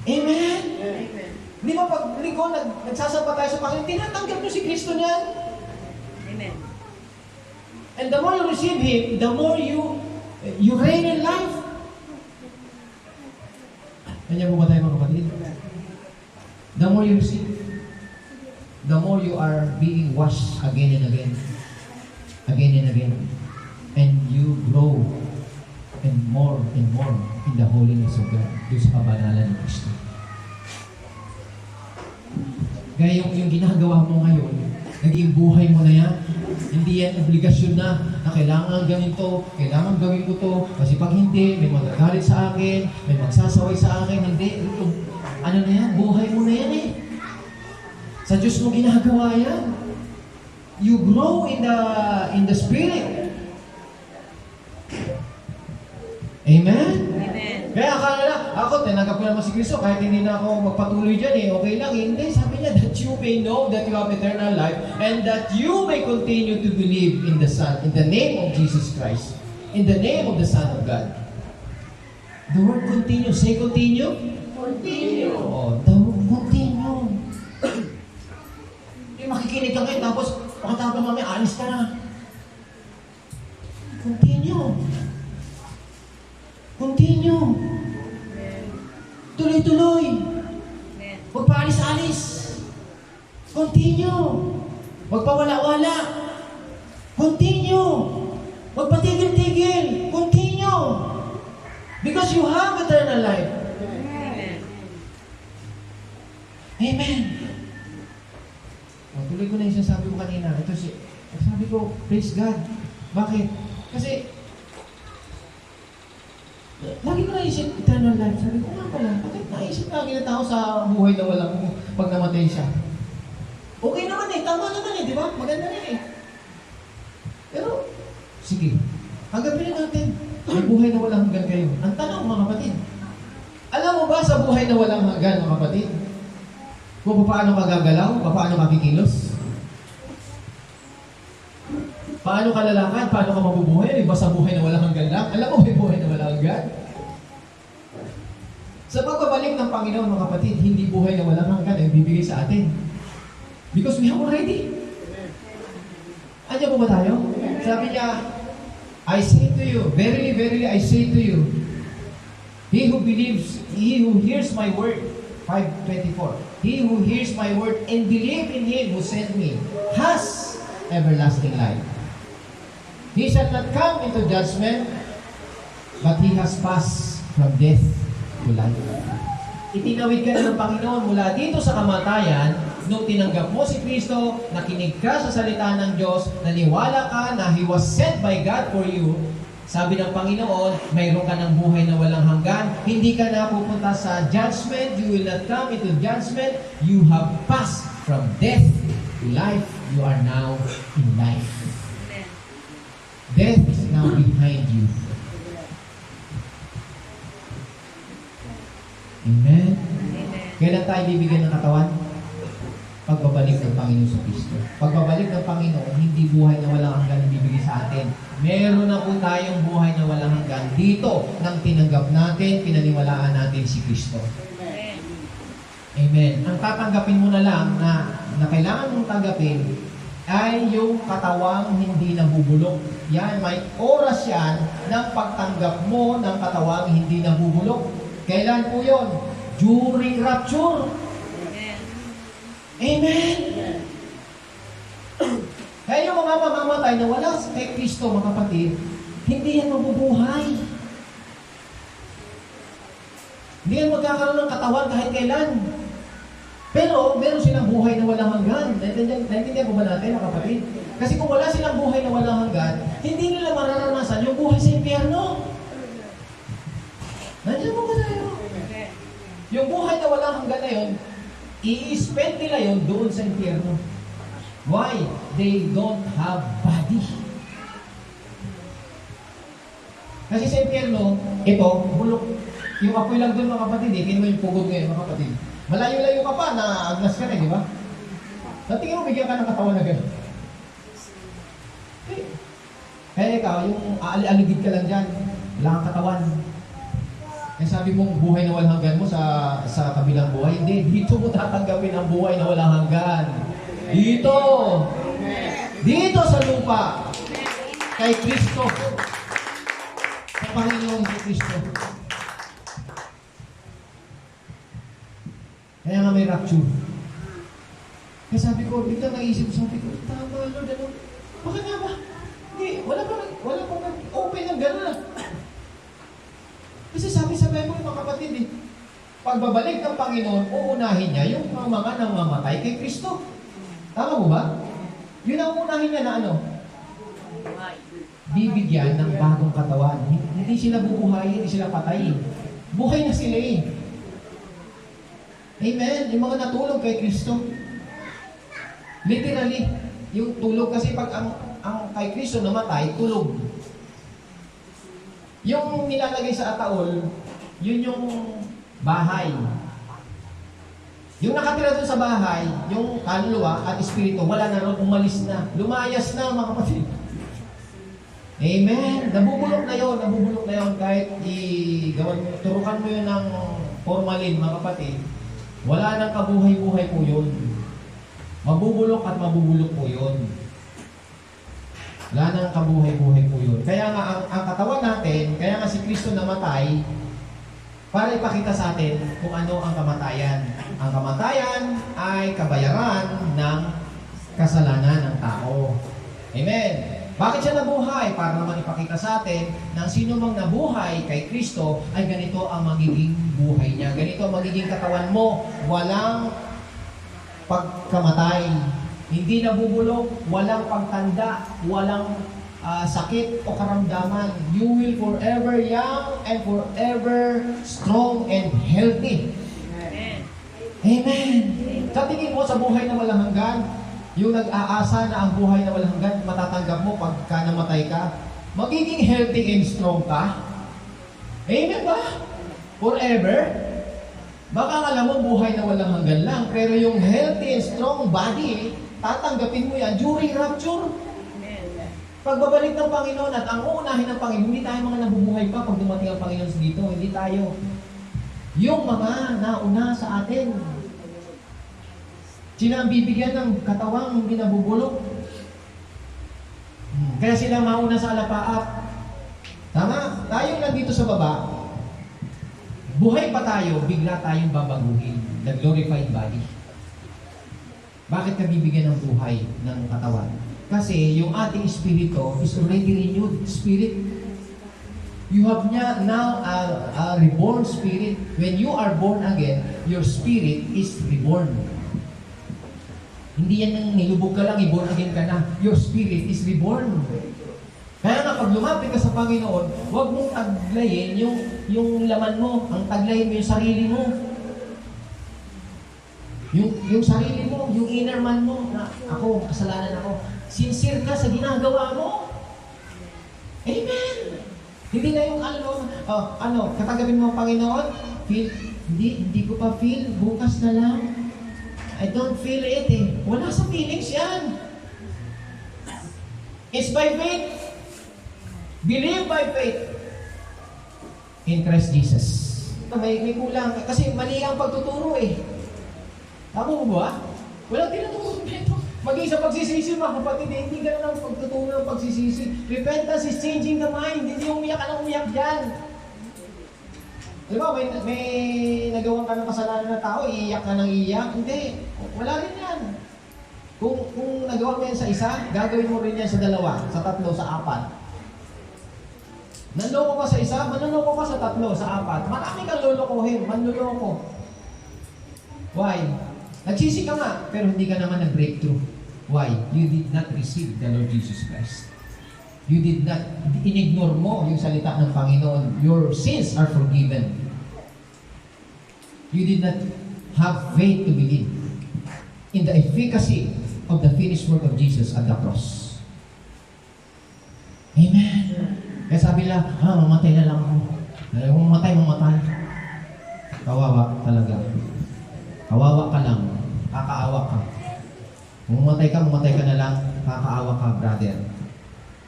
Amen? Amen. Di ba pag linggo, nagsasamba tayo sa Panginoon, tinatanggap nyo si Kristo niyan. Amen. And the more you receive Him, the more you reign in life. Kanya po ba tayo mga kapatid? The more you receive, the more you are being washed again and again. Again and again. And you grow and more in the holiness of God. Doon sa kabanalan ng Kristo. Kaya yung ginagawa mo ngayon, naging buhay mo na yan. Hindi yan obligasyon na kailangan gawin to, kailangan gawin ko to, kasi pag hindi, may magagalit sa akin, may magsasaway sa akin, hindi. Ano na yan? Buhay mo na yan eh. Sa Diyos mo ginagawa yan. You grow in the Spirit. Amen? Amen. Kaya akala na, ako, tinanggap ko naman si Kristo, kahit hindi na ako magpatuloy dyan eh, okay lang. Hindi, sabi niya, that you may know that you have eternal life, and that you may continue to believe in the Son, in the name of Jesus Christ, in the name of the Son of God. The word continue, say continue. Continue. Oh, the word continue. Yung makikinig ka ngayon, tapos, makatapos mamaya, alis ka na. Continue. Continue. Tuloy-tuloy. Huwag pa alis-alis. Continue. Huwag pa wala-wala. Continue. Huwag pa tigil-tigil. Continue. Because you have eternal life. Amen. Amen. Tuloy ko na yung sinasabi ko kanina. Ito sabi ko, praise God. Bakit? Kasi lagi ko naisip, eternal life. Sabi ko nga pala, bakit naisip lagi na tao sa buhay na walang pag namatay siya? Okay naman eh, tama naman eh, di ba? Maganda rin eh. Pero, sige, hanggapin na natin. May buhay na walang hanggan kayo. Ang tanong mga kapatid, alam mo ba sa buhay na walang hanggan mga kapatid? Kung paano ka gagalaw, paano ka kikilos? Paano ka lalakad? Paano ka mabubuhay? Iba sa buhay na walang hanggan lang. Alam mo, may buhay na walang hanggan. Sa pagbabalik ng Panginoon, mga kapatid, hindi buhay na walang hanggan ang bibigay sa atin. Because we have already. Andiyan po ba tayo? Sabi niya, I say to you, verily, verily, I say to you, he who believes, he who hears my word, 5:24, he who hears my word and believe in him who sent me, has everlasting life. He shall not come into judgment, but he has passed from death to life. Itinawid ka na ng Panginoon mula dito sa kamatayan nung tinanggap mo si Kristo, nakinig ka sa salita ng Diyos, naniwala ka na He was sent by God for you. Sabi ng Panginoon, mayroon ka ng buhay na walang hanggan. Hindi ka na pupunta sa judgment. You will not come into judgment. You have passed from death to life. You are now in life. Amen. Death is now behind you. Amen. Amen. Kailan tayo bibigyan ng katawan? Pagbabalik ng Panginoon sa Kristo. Pagbabalik ng Panginoon, hindi buhay na walang hanggan ang bibigay sa atin. Meron na po tayong buhay na walang hanggan dito nang tinanggap natin, pinaniwalaan natin si Kristo. Amen. Amen. Ang tatanggapin mo na lang na kailangan mong tanggapin ay yung katawang hindi nabubulok. Yan, may oras yan ng pagtanggap mo ng katawang hindi nabubulok. Kailan po yun? During rapture. Amen. Amen. Kaya yung mga mamamatay na wala kay Kristo, mga kapatid, hindi yan mabubuhay. Hindi yan magkakaroon ng katawan kahit kailan. Pero meron silang buhay na walang hanggan. Naintindihan po ba natin, mga kapatid? Kasi kung wala silang buhay na walang hanggan, hindi nila mararanasan yung buhay sa impyerno. Nandiyan mo ba tayo? Amen. Yung buhay na walang hanggan na yun, i-spend nila yun doon sa impyerno. Why? They don't have body. Kasi sa impyerno, ito, bulok. Yung apoy lang doon, mga kapatid, eh. Kaya mo yung pugod ngayon, mga kapatid. Malayo-layo ka pa, na-agnas ka na, di ba? Natingin mo, bigyan ka ng katawan na gano'n. Okay. Kaya ikaw, yung aligid ka lang dyan, wala kang katawan. Kaya sabi mong buhay na walang hanggan mo sa kabilang buhay, hindi. Dito mo tatanggapin ang buhay na walang hanggan. Dito! Dito sa lupa! Kay Kristo. Sa Panginoon si Kristo. Kaya nga may rapture. Kaya sabi ko, bigla naisip, sabi ko, tama Lord, ano? Bakit nga ba? Hindi, wala pa open ng gano'n. Kasi sabi sa Bible, mga kapatid, pagbabalik ng Panginoon, uunahin niya yung mga namamatay kay Kristo. Tama mo ba? Yun ang unahin niya na ano? Bibigyan ng bagong katawan. Hindi sila bubuhay, hindi sila patay. Buhay na sila eh. Amen. Yung mga natulog kay Kristo. Literally, yung tulog kasi pag ang kay Kristo namatay, tulog. Yung nilalagay sa ataol, yun yung bahay. Yung nakatira doon sa bahay, yung kaluluwa at espiritu, wala na ron, umalis na. Lumayas na, mga kapatid. Amen. Nabubulok na yun. Kahit turukan mo yun ng formalin, mga kapatid, wala nang kabuhay-buhay po yun. Mabubulok at mabubulok po yun. Wala nang kabuhay-buhay po yun. Kaya nga, ang katawan natin, kaya nga si Kristo namatay, para ipakita sa atin kung ano ang kamatayan. Ang kamatayan ay kabayaran ng kasalanan ng tao. Amen. Bakit siya nabuhay? Para naman ipakita sa atin na sino mang nabuhay kay Kristo ay ganito ang magiging buhay niya. Ganito ang magiging katawan mo. Walang pagkamatay. Hindi nabubulok, walang pagtanda, walang sakit o karamdaman. You will forever young and forever strong and healthy. Amen. Amen. Sa tingin mo sa buhay na walang hanggan, yung nag-aasa na ang buhay na walang hanggan, matatanggap mo pagka namatay ka, magiging healthy and strong ka? Amen ba? Forever? Baka alam mo buhay na walang hanggan lang, pero yung healthy and strong body, tatanggapin mo yan during rapture. Amen. Pagbabalik ng Panginoon at ang uunahin ng Panginoon, hindi tayo mga nabubuhay pa pag dumating ang Panginoon dito. Hindi tayo. Yung mga nauna sa atin. Sila ang bibigyan ng katawang hindi nabubulok. Kaya sila mauna sa alapaap. Tama? Tayong nandito sa baba, buhay pa tayo, bigla tayong babaguhin. The glorified body. Bakit ka bibigyan ng buhay ng katawan? Kasi yung ating espiritu is already renewed spirit. You have now a reborn spirit. When you are born again, your spirit is reborn. Hindi yan yung nilubog ka lang, i-born again ka na. Your spirit is reborn. Kaya nga, pag lumapit ka sa Panginoon, huwag mong taglayin yung laman mo. Ang taglayin mo yung sarili mo. Yung sarili mo, yung inner man mo, na ako, kasalanan ako. Sincere ka sa ginagawa mo. Amen! Hindi na yung katagapin mo ang Panginoon, hindi ko pa feel, bukas na lang. I don't feel it eh. Wala sa feelings yan. It's by faith. Believe by faith in Christ Jesus. May kulang. Kasi mali ang pagtuturo eh. Tama mo ba? Walang tinuturo nito. Maging sa pagsisisi, mga kapatid, hindi ka na ng pagtuturo ng pagsisisi. Repentance is changing the mind. Hindi umiyak ka na umiyak dyan. Di ba, may nagawang ka ng kasalanan na tao, iiyak ka ng iiyak. Hindi. Wala rin yan. Kung nagawa mo yan sa isa, gagawin mo rin yan sa dalawa, sa tatlo, sa apat. Nanloko ka sa isa, manloloko ka sa tatlo, sa apat. Marami kang lolokohin, manloloko. Why? Nagsisi ka nga, pero hindi ka naman nag-breakthrough. Why? You did not receive the Lord Jesus Christ. You did not, inignore mo yung salita ng Panginoon. Your sins are forgiven. You did not have faith to believe in the efficacy of the finished work of Jesus at the cross. Amen. Kaya sabi nila, mamatay na lang ako. Kung mamatay. Kawawa talaga. Kawawa ka lang. Kakaawa ka. Kung mamatay ka na lang, kakaawa ka, brother.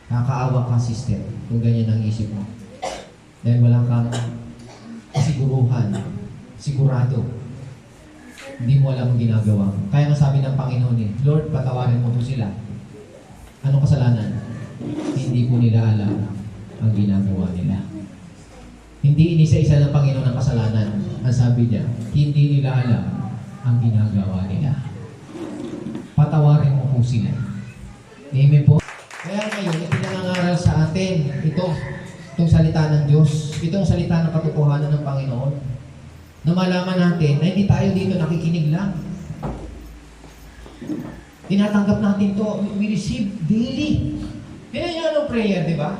Kakaawa ka, sister. Kung ganyan ang isip mo. Dahil wala kang kasiguruhan. Sigurado. Hindi mo alam ang ginagawa. Kaya nga sabi ng Panginoon Lord, patawarin mo po sila. Anong kasalanan? Hindi po nila alam ang ginagawa nila. Hindi inisa-isa ng Panginoon ang kasalanan. Ang sabi niya, hindi nila alam ang ginagawa nila. Patawarin mo po sila. Amen po? Kaya ngayon, ipinangangaral sa atin itong salita ng Diyos, itong salita ng katotohanan ng Panginoon, na malaman natin na hindi tayo dito nakikinig lang. Tinatanggap natin to. We receive daily. Yan yung prayer, di ba?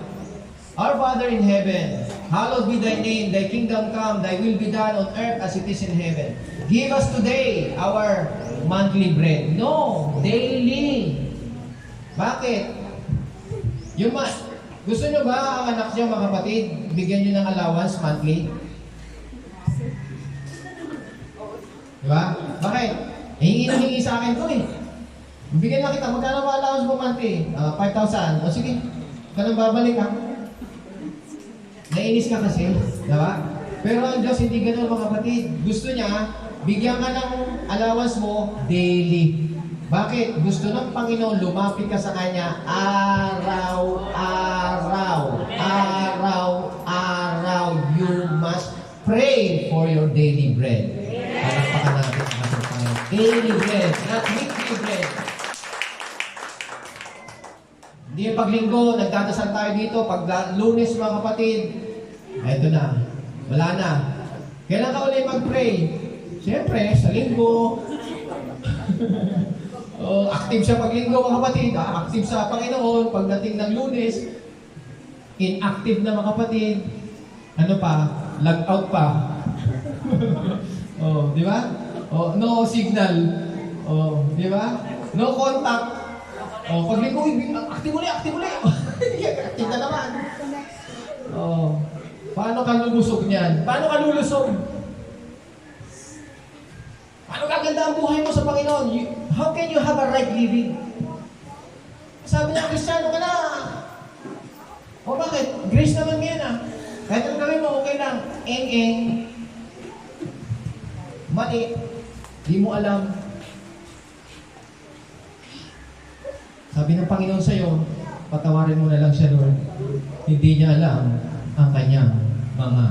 Our Father in heaven, hallowed be thy name, thy kingdom come, thy will be done on earth as it is in heaven. Give us today our monthly bread. No, daily. Bakit? Gusto nyo ba ang anak nyo, mga kapatid, bigyan nyo ng allowance monthly? Diba? Bakit? Hingi sa akin to eh. Bigyan lang kita, magkano ba allowance mo monthly? 5,000. O sige, ganun babalik ha. Nainis ka kasi, diba? Pero ang Diyos hindi ganun, mga kapatid. Gusto niya, bigyan ka ng allowance mo daily. Bakit? Gusto ng Panginoon, lumapit ka sa Kanya araw-araw. Araw-araw. You must pray for your daily bread. Palakpakan natin ang ating Panginoon. Daily bread, not weekly bread. Hindi yung paglinggo, nagdadasal tayo dito. Pag Lunes, mga kapatid, eto na. Wala na. Kailan ka ulit mag-pray? Siyempre, sa linggo. Active sa paglinggo, mga kapatid. Active sa Panginoon. Pagdating ng Lunes, inactive na, mga kapatid. Ano pa? Log out pa. Di ba? No signal. Di ba? No contact. Paglinggo, active ulit. Active na naman. Paano ka lulusog niyan? Paano ka lulusog? Paano kaganda ang buhay mo sa Panginoon? How can you have a right living? Sabi niya, Kristiyano ka na. Bakit? Grace naman yan Kahit ang gawin mo, okay lang. Eng-eng. Mali. Di mo alam. Sabi ng Panginoon sa'yo, patawarin mo na lang siya, Lord. Hindi niya alam ang kanyang mga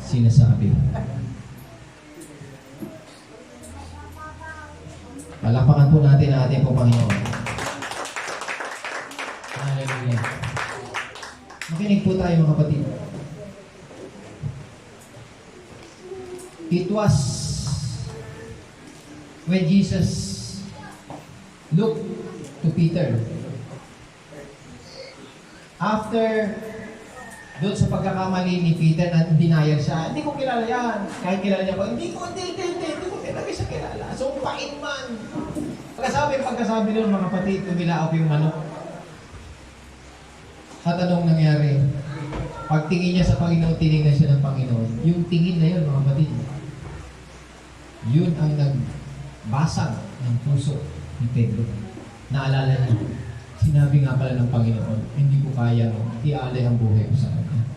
sinasabi. Palakpakan po natin ang ating Panginoon. Hallelujah. Makinig po tayo mga kapatid. It was when Jesus looked to Peter. After doon sa pagkakamali ni Peter na denial siya, hindi ko kilala yan. Kahit kilala niya ko, hindi ko talaga siya kilala. So, pain man. Pagkasabi doon mga kapatid, tumilaop yung manok. At anong nangyari? Pagtingin niya sa Panginoon, tinignan siya ng Panginoon. Yung tingin na yun, mga kapatid, yun ang nagbasag ng puso ni Pedro. Naalala niya, sinabi nga pala ng Panginoon, hindi ko kaya ialay ang buhay ko sa Kanya.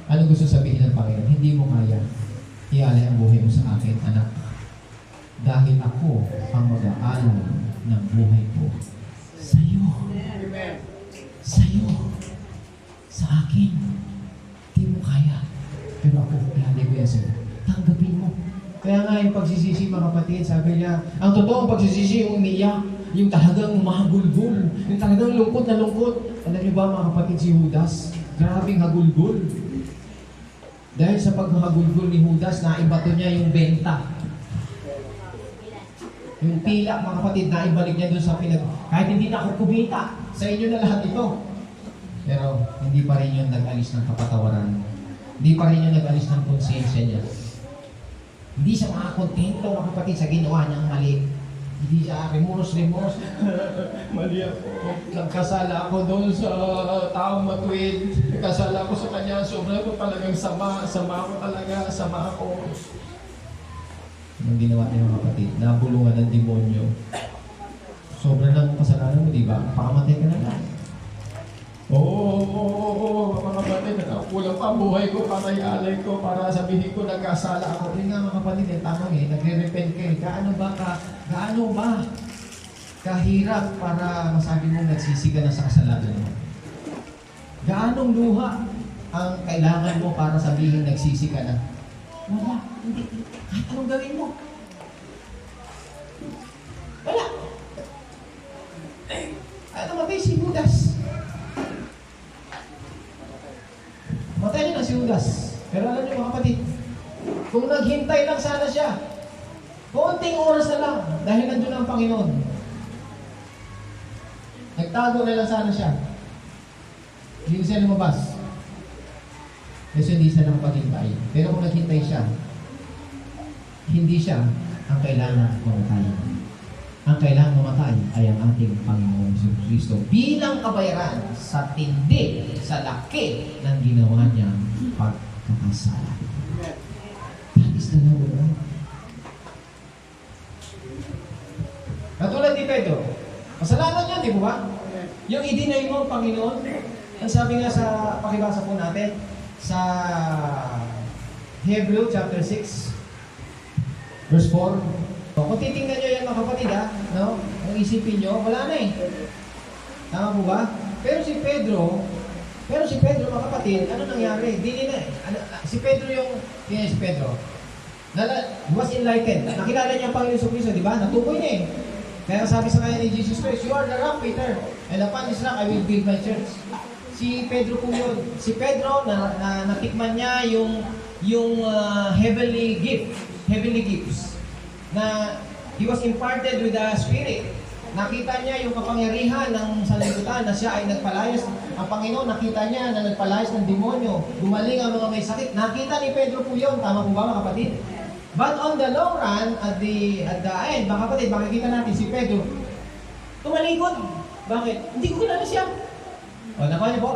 Anong gusto sabihin ng Panginoon? Hindi mo kaya ialay ang buhay mo sa akin, anak. Dahil ako ang mag-aalay ng buhay ko sa iyo. Sa iyo. Sa akin. Hindi mo kaya. Pero ako, ialay ko yan sa iyo. Tanggapin mo. Kaya nga yung pagsisisi mga kapatid, sabi niya, ang totoong pagsisisi yung umiyak, yung talagang mahagulgul, yung talagang lungkot na lungkot. Alam niyo ba mga kapatid si Judas? Grabing hagulgul. Dahil sa paghagulgul ni Judas, naibato niya yung benta. Yung pila mga kapatid, naibalik niya doon sa kahit hindi na ako kumita, sa inyo na lahat ito. Pero hindi pa rin yun nag-alis ng kapatawaran. Hindi pa rin yun nag-alis ng konsensya niya. Hindi siya makakontento mga kapatid sa ginawa niyang mali. Hindi siya remorse. Mali ako. Nagkasala ako doon sa taong matuwid. Nagkasala ako sa kanya. Sobra ko talagang sama. Sama ako. Ang ginawa niya mga kapatid, nabulungan ng demonyo. Sobra lang kasalanan mo, di ba? Pakamatay ka na lang. Oo, mga kapatid, nakakulang pa ang buhay ko para ialay ko, para sabihin ko nagkasala ako. Yun nga mga kapatid, yung tanong nagre-repent kayo. Gaano ba kahirap para masabi mong nagsisi ka na sa kasalanan mo? Gaanong luha ang kailangan mo para sabihin nagsisi ka na? Wala, hindi. Kahit anong gawin mo. Wala. Ano matay si Judas? Matay na si Judas. Pero alam niyo mga kapatid, kung naghintay lang sana siya, konting oras na lang, dahil nandun ang Panginoon, nagtago na lang sana siya. Hindi siya lumabas. Kasi hindi siya nakapaghintay. Pero kung naghintay siya, hindi siya ang kailangan mamatay. Ang kailangan mamatay ay ang ating Panginoon Kristo bilang kabayaran sa tindi, sa laki ng ginawa niya pagkakasala. That is the Lord. Katulad ni Pedro, kasalanan niya, di ba? Yung i-deny mo ang Panginoon, ang sabi nga sa pakibasa po natin, sa Hebrew chapter 6 verse 4. Kung titingnan nyo yan mga kapatid no? Kung isipin nyo, wala na eh. Tama po ba? Pero si Pedro mga kapatid, ano nangyari? Dili na eh. Si Pedro si Pedro. Was enlightened. Nakilala niya ang Panginoon Kristo, di ba? Natukoy niya eh. Kaya sabi sa kanya ni Jesus Christ, you are the rock, Peter. And upon this rock, I will build my church. Si Pedro po yun. Si Pedro, natikman niya yung heavenly gifts na he was imparted with the Spirit. Nakita niya yung kapangyarihan ng sanlibutan na siya ay nagpalayas. Ang Panginoon, nakita niya na nagpalayas ng demonyo. Gumaling ang mga may sakit. Nakita ni Pedro po yun. Tama po ba mga kapatid? But on the long run, at the end, mga kapatid, makikita natin si Pedro tumalikod. Bakit? Hindi ko kilala siya. O, nakuha niyo po?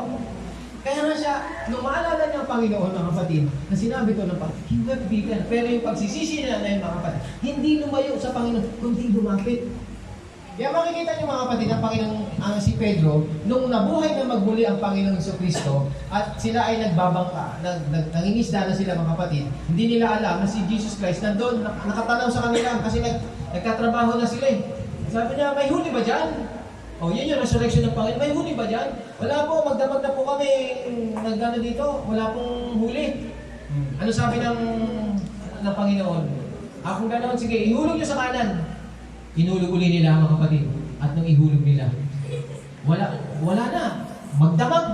Kaya nga siya, nung maalala niya ang Panginoon, mga kapatid, na sinabi ko ng Panginoon, hindi nagbigan. Pero yung pagsisisi niya na yun, mga kapatid, hindi lumayo sa Panginoon, kundi lumapit. Kaya makikita niyo mga kapatid, ang Panginoon, si Pedro, nung nabuhay na magbuli ang Panginoong Kristo, at sila ay nagbabangka, nangingisda na sila mga kapatid, hindi nila alam na si Jesus Christ nandun, nakatanaw sa kanila, kasi nagkatrabaho na sila eh. Sabi niya, may huli ba dyan? O, yun yung resurrection ng Panginoon. May huli ba dyan? Wala po, magdamag na po kami. Nagdano dito, wala pong huli. Ano sabi ng Panginoon? Kung ganoon, sige, ihulog nyo sa kanan. Inulog uli nila mga kapatid. At nung ihulog nila, wala na. Magdamag.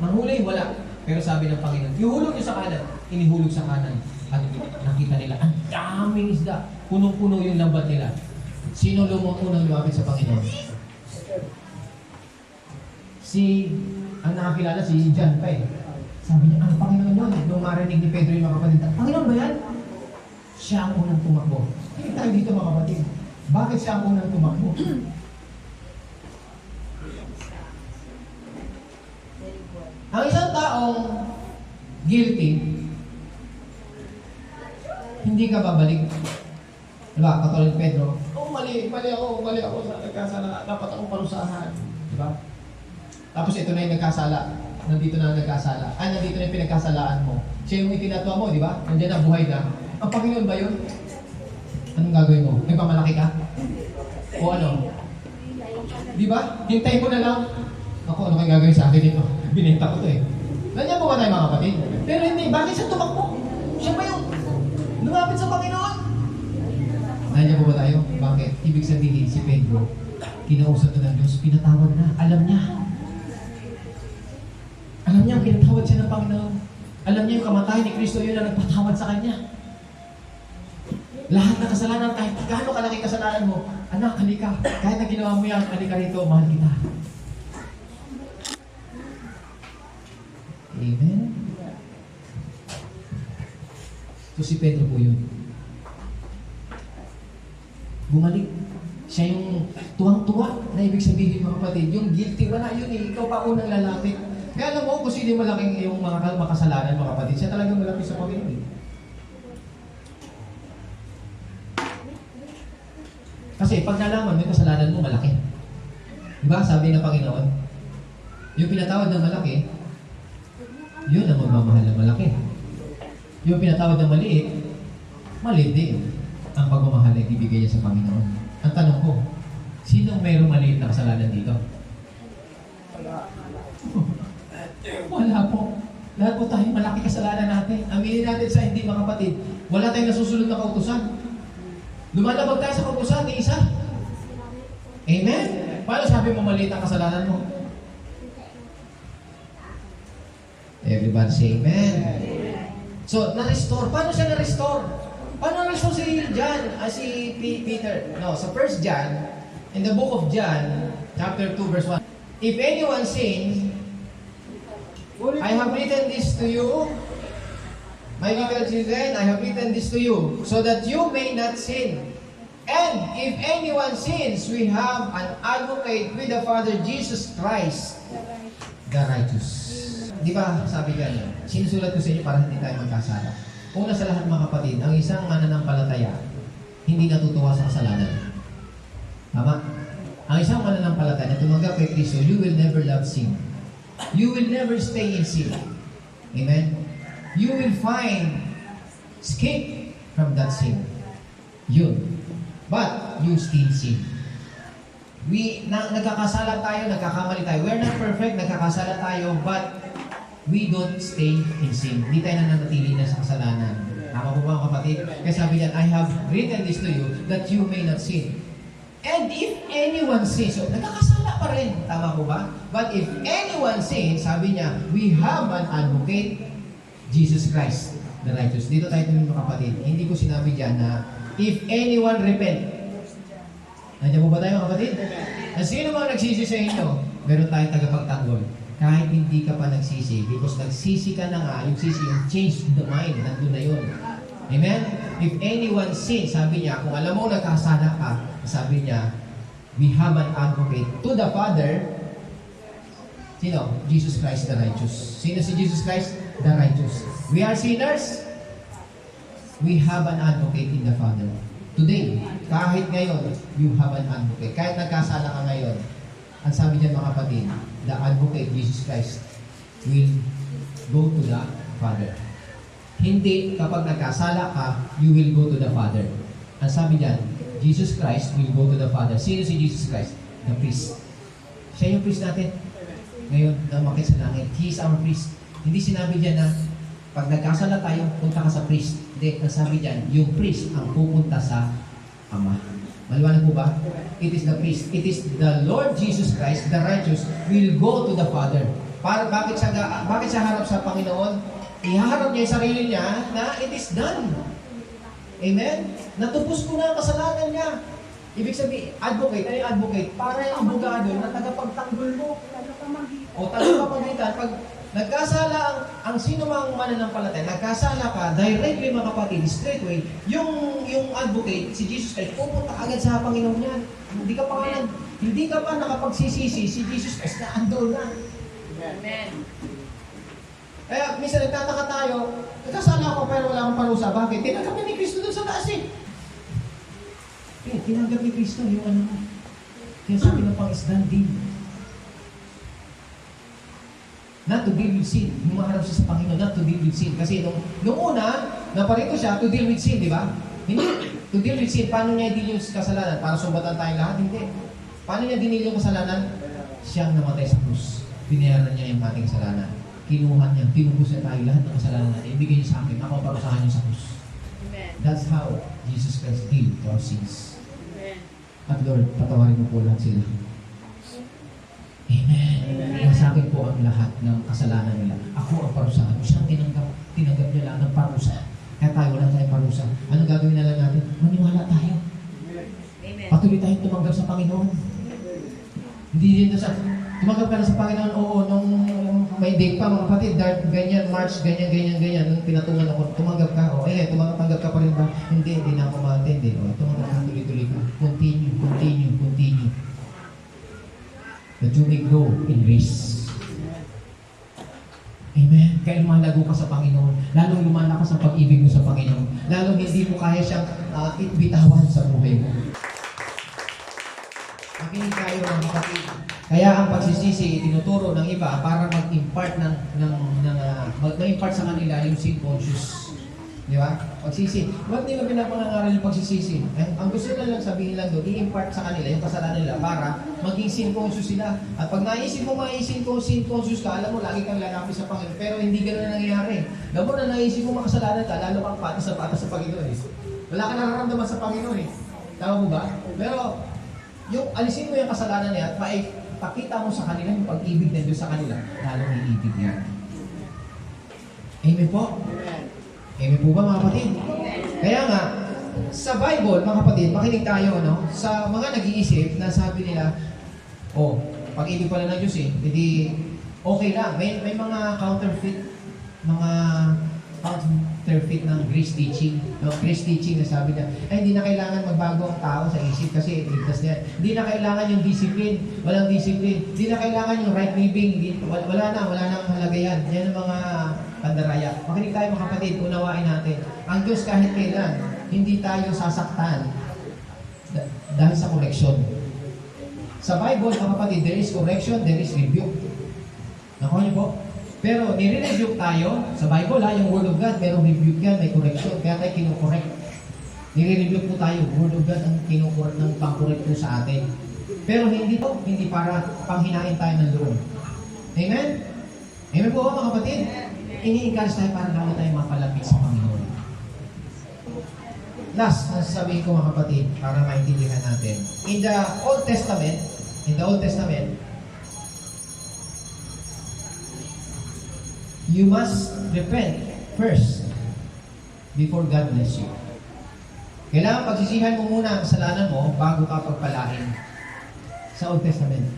Manghuli, wala. Pero sabi ng Panginoon, ihulog nyo sa kanan. Inihulog sa kanan. At nakita nila, ang daming isda. Punong-puno yung lambat nila. Sino unang lumapit sa Panginoon? Ang nakakilala, si John pa eh. Sabi niya, ang Panginoon yun. Nung marinig ni Pedro yung mga kapatid, Panginoon ba yan? Siya ang unang tumakbo. Hindi tayo dito mga kapatid. Bakit siya ang unang tumakbo? Ang isang taong guilty, hindi ka babalik. Diba? Katulad Pedro, mali ako sa nagkasala. Dapat akong parusahan. Diba? Tapos ito na yung nagkasala. Nandito na ang nagkasala. Nandito na yung pinagkasalaan mo. Siya yung itinatwa mo, di ba? Nandiyan na, buhay na. Ang Panginoon ba yun? Anong gagawin mo? May pamalaki ka? O ano? Di ba? Hintay mo na lang. Ako, ano kayong gagawin sa akin dito? Binenta ko to eh. Nandiyan po ba tayo mga kapatid? Pero hindi, bakit siya tumakbo? Siya ba yung lumapit sa Panginoon? Nandiyan po ba tayo? Bakit? Ibig sabihin, si Pedro, kinausap na ng Diyos, pinatawad na. Alam niya. Alam niya, pinatawad siya ng Panginoon. Alam niya yung kamatayan ni Kristo, yun ang nagpatawad sa Kanya. Lahat ng kasalanan, kahit gaano kalaki kasalanan mo, anak, halika. Kahit na ginawa mo yan, halika rito, mahal kita. Amen? So si Pedro po yun. Bumalik. Siya yung tuwang-tuwa na ibig sabihin mga kapatid. Yung guilty, wala yun eh. Ikaw pa unang lalapit. Kaya alam mo, kung sino malaking yung mga makasalanan mga kapatid, siya talagang malapit sa Panginoon. Kasi pag nalaman mo yung kasalanan mo, malaki. Diba? Sabi ng Panginoon, yung pinatawad ng malaki, yun ang magmamahal ng malaki. Yung pinatawad ng maliit, maliit din ang pagmamahal na ibibigay niya sa Panginoon. Ang tanong ko, sinong mayroong maliit na kasalanan dito? Wala po. Lahat po tayo malaki kasalanan natin. Aminin natin sa hindi mga kapatid, wala tayong nasusunod na kautusan. Lumalabag tayo sa kautusan ni isa. Amen? Paano sabi mo maliit ang kasalanan mo? Everybody say amen. So, na-restore. Paano siya na-restore? Paano na-restore si John? Si Peter? No, sa 1 John, in the book of John, chapter 2, verse 1. If anyone sins, I have written this to you, my little children, I have written this to you, so that you may not sin. And if anyone sins, we have an advocate with the Father, Jesus Christ, the righteous. Di ba, sabi ganyan, sinusulat ko sa inyo para hindi tayo magkasala. Una sa lahat mga kapatid, ang isang mananampalataya, hindi natutuwa sa kasalanan. Tama? Ang isang mananampalataya na tumanggap kay Kristo, you will never love sin. You will never stay in sin. Amen? You will find escape from that sin. Yun. But, you still sin. Nagkakasala tayo, nagkakamali tayo. We're not perfect, nagkakasala tayo, but we don't stay in sin. Hindi tayo nananatili na sa kasalanan. Tama po mga kapatid? Kaya sabi niyan, I have written this to you that you may not sin. And if anyone sins, so nagkakasala pa rin. Tama po ba? But if anyone sins, sabi niya, we have an advocate, Jesus Christ, the righteous. Dito tayo tuloy mga kapatid. Hindi ko sinabi dyan na if anyone repent. Nandiyan po ba tayo mga kapatid? Na sino mga nagsisi sa inyo? Meron tayong tagapagtanggol. Kahit hindi ka pa nagsisi, because nagsisi ka na nga, yung sisi, yung change the mind, nandun na yun. Amen? If anyone sins, sabi niya, kung alam mo nagkasala ka, sabi niya, we have an advocate to the Father. Sino? Jesus Christ the righteous. Sino si Jesus Christ? The righteous. We are sinners. We have an advocate in the Father. Today, kahit ngayon, you have an advocate. Kahit nagkasala ka ngayon, ang sabi niya mga kapatid, the advocate, Jesus Christ, will go to the Father. Hindi kapag nagkasala ka, you will go to the Father. Ang sabi niyan, Jesus Christ will go to the Father. Sino si Jesus Christ? The priest. Siya yung priest natin. Ngayon, na umakyat sa langit. He is our priest. Hindi sinabi diyan na pag nagkasala tayo, punta ka sa priest. Hindi, nasabi diyan, yung priest ang pupunta sa Ama. Maliwanag po ba? It is the priest. It is the Lord Jesus Christ, the righteous, will go to the Father. Bakit siya harap sa Panginoon? Ihaharap niya yung sarili niya na it is done. Amen? Natupos ko na ang kasalanan niya. Ibig sabihin, advocate, ano yung advocate? Para yung abogado na tagapagtanggol mo. Tagapamagitan. O tagapamagitan, pag nagkasala ang sino mang mananampalataya, nagkasala ka, directly mga kapatid, straightway, yung advocate, si Jesus Christ, pupunta agad sa Panginoon niya. Hindi ka pa nakapagsisisi, si Jesus Christ na andun na. Amen. Kaya minsan nagtataka tayo, nagkasala ako pero wala akong parusa. Bakit? Tinanggap niya ni Kristo doon sa taas eh. Tinanggap ni Kristo yung ano mo. Kaya sabi ng pang-isdan din. Not to deal with sin. Humaharap siya sa Panginoon, not to deal with sin. Kasi nung una, naparito siya to deal with sin, di ba? Hindi. To deal with sin, paano niya i-deal yung kasalanan? Para sumbatan tayong lahat? Hindi. Paano niya dinil yung kasalanan? Siyang namatay sa krus. Binayaran niya yung ating kasalanan. Kinuha niya, tinubos niya tayo lahat ng kasalanan natin. Ibigay niya sa akin, ako ang parusahan niya sa krus. Amen. That's how Jesus Christ deal with our sins. Amen. At Lord, patawarin mo po lahat sila. Amen. Sa akin po ang lahat ng kasalanan nila. Ako ang parusahan. Siyang tinanggap niya lang ng parusa. Kaya tayo, wala tayong parusa. Anong gagawin na lang natin? Maniwala tayo. Amen. Patuloy tayong tumanggap sa Panginoon. Hindi din sa tumanggap ka na sa Panginoon, oo, nung may date pa mga kapatid, ganyan, March, ganyan, nung pinatungan ako, tumanggap ka, o tumanggap ka pa rin ba? Hindi na ako ma-attend, tumanggap ka, tuloy-tuloy ka. Continue. That you may grow in grace. Amen. Kaya lumalago ka sa Panginoon, lalong lumalakas ang pag-ibig mo sa Panginoon, lalong hindi mo kaya siyang bitawan sa buhay mo. Makinig tayo mga kapatid. Kaya ang pagsisisi tinuturo ng iba para mag-impart mag-impart sa kanila yung sin conscious. Di ba? Pagsisi. Ba't nila pinapangangaral yung pagsisisi? Ang gusto nila lang sabihin lang doon, i-impart sa kanila yung kasalanan nila para maging sin conscious sila. At pag naisip mo sin conscious ka, alam mo, lagi kang lalapit sa Panginoon. Pero hindi ganoon na nangyayari. Alam mo na naisip mo makasalanan ka, lalo kang patas sa Panginoon. Wala ka nararamdaman sa Panginoon eh. Tama mo ba? Pero, yung alisin mo yung kasalanan niya at pakita mo sa kanila yung pag-ibig ng Diyos sa kanila, lalong iibig niya. Amen po? Amen po ba mga kapatid? Kaya nga, sa Bible, mga kapatid, makinig tayo, no? Sa mga nag-iisip na sabi nila, pag-ibig pala ng Diyos hindi okay lang. May mga counterfeit ng grace teaching. No, grace teaching na sabi niya, hindi na kailangan magbago ang tao sa isip kasi ligtas niya. Hindi na kailangan yung discipline. Walang discipline. Hindi na kailangan yung right living. Wala na ang halaga yan. Yan ang mga pandaraya. Makinig tayo mga kapatid, unawain natin. Ang Diyos kahit kailan, hindi tayo sasaktan dahil sa correction. Sa Bible, mga kapatid, there is correction, there is rebuke. Nakuha niyo po? Pero nire-rebuke tayo, sa Bible yung Word of God, merong rebuke yan, may correction, kaya tayo kinukorek. Nire-rebuke po tayo, Word of God ang kinukorek ng pang-correct po sa atin. Pero hindi para panghinain tayo ng loob. Amen? Amen po mga kapatid? Ini-encourage tayo para lalo tayo mapalapit sa Panginoon. Last, nasasabihin ko mga kapatid, para maintindihan natin. In the Old Testament, you must repent first before God bless you. Kailangan pagsisihan mo muna ang kasalanan mo bago ka pagpalain sa Old Testament.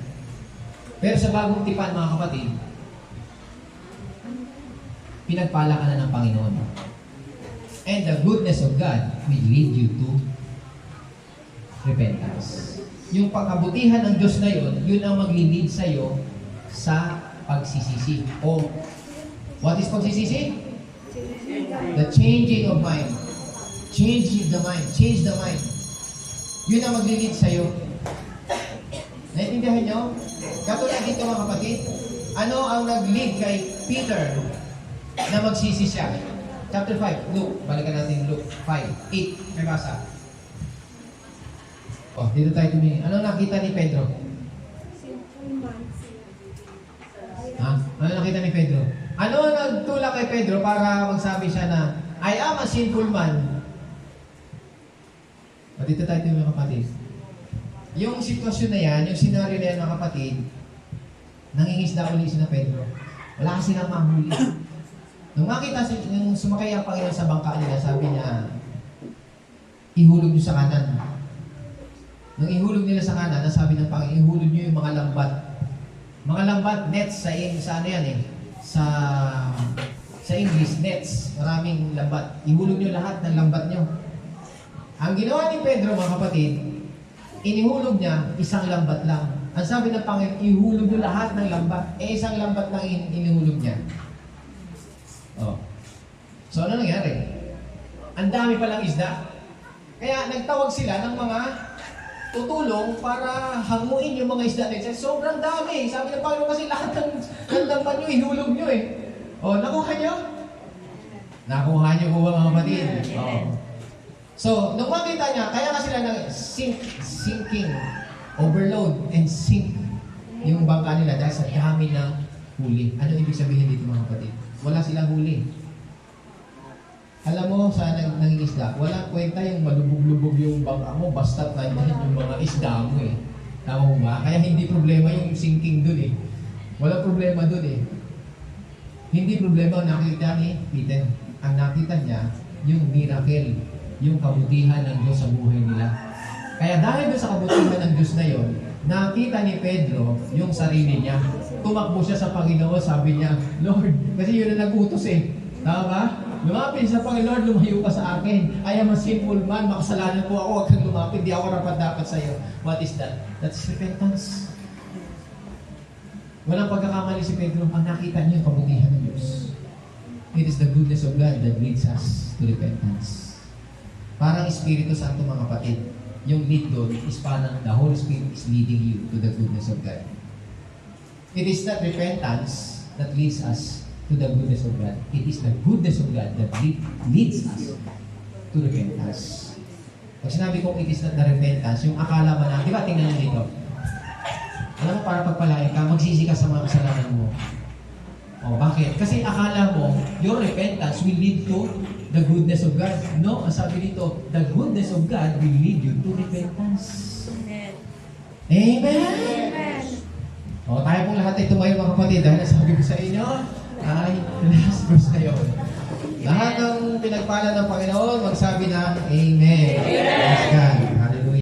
Pero sa bagong tipan, mga kapatid, pinagpala ka na ng Panginoon. And the goodness of God will lead you to repentance. Yung pagkabutihan ng Diyos na yun ang mag-lead sa'yo sa pagsisisi. O what is pagsisisi? The changing of mind. Change the mind. Yun ang mag-lead sa'yo. Naintindihan nyo? Katulad dito mga kapatid, ano ang nag-lead kay Peter na magsisi siya? Chapter 5, Luke. Balikan natin Luke 5, 8. May basa. Dito tayo tumingin. Ano nakita ni Pedro? Sinful man. Ha? Ano nakita ni Pedro? Ano ang nagtulak kay Pedro para magsabi siya na, I am a sinful man? O, dito tayo mga kapatid. Yung sitwasyon na yan, yung senaryo na yan mga kapatid, nangingisda ulit si na Pedro. Wala kasi nang mahuli. Nung makita, nung sumakay ang Panginoon sa bangka nila, sabi niya, ihulog niyo sa kanan. Nung ihulog nila sa kanan, nasabi ng Panginoon, ihulog niyo yung mga lambat. Mga lambat, nets, sa ano yan eh, sa English, nets, maraming lambat. Ihulog niyo lahat ng lambat niyo. Ang ginawa ni Pedro, mga kapatid, inihulog niya isang lambat lang. Ang sabi ng Panginoon, ihulog niyo lahat ng lambat. Isang lambat lang inihulog niya. Oh. So, ano nangyari? Ang dami palang isda. Kaya nagtawag sila ng mga tutulong para hanguin yung mga isda nila. Sobrang dami. Sabi ng Panginoon kasi lahat ng lambat nyo, ihulog nyo eh. Oh, nakuha nyo? Nakuha nyo po ba mga kapatid? Oh. So, nung makita niya, kaya kasi sila ng sinking, overload, and sink yung bangka nila dahil sa dami ng huli. Ano ibig sabihin dito mga kapatid? Wala silang huli. Alam mo, sa nangingisda, walang kwenta yung malubog-lubog yung bangka mo, basta't nandiyan yung mga isda mo eh. Tama mo ba? Kaya hindi problema yung sinking dun eh. Walang problema dun eh. Hindi problema ang nakita ni Peter. Ang nakita niya, yung miracle, yung kabutihan ng Diyos sa buhay nila. Kaya dahil doon sa kabutihan ng Diyos na yon, nakita ni Pedro yung sarili niya. Tumakbo siya sa Panginoon, sabi niya, Lord, kasi yun ang nag-utos eh. Tama ba? Lumapit sa Panginoon, lumayo ka sa akin. I am a sinful man, makasalanan po ako, huwag kang lumapit, di ako rapat dapat sa iyo. What is that? That's repentance. Walang pagkakamali si Pedro pag nakita niya yung kabutihan ng Diyos. It is the goodness of God that leads us to repentance. Parang Espiritu Santo mga kapatid, yung lead doon is parang the Holy Spirit is leading you to the goodness of God. It is not repentance that leads us to the goodness of God. It is the goodness of God that leads us to repentance. Pag sinabi kong it is not the repentance, yung akala mo na, di ba, tingnan nyo dito. Alam mo, para pagpalain ka, magsisi ka sa mga kasalanan mo. O, bakit? Kasi akala mo, your repentance will lead to the goodness of God. No, ang sabi dito, the goodness of God will lead you to repentance. Amen. Amen? Amen. O, tayo pong lahat ay tumayo mga kapatid dahil nasabi ko sa inyo, ay last verse na yun. Lahat ng pinagpala ng Panginoon, magsabi ng Amen. Yes, God.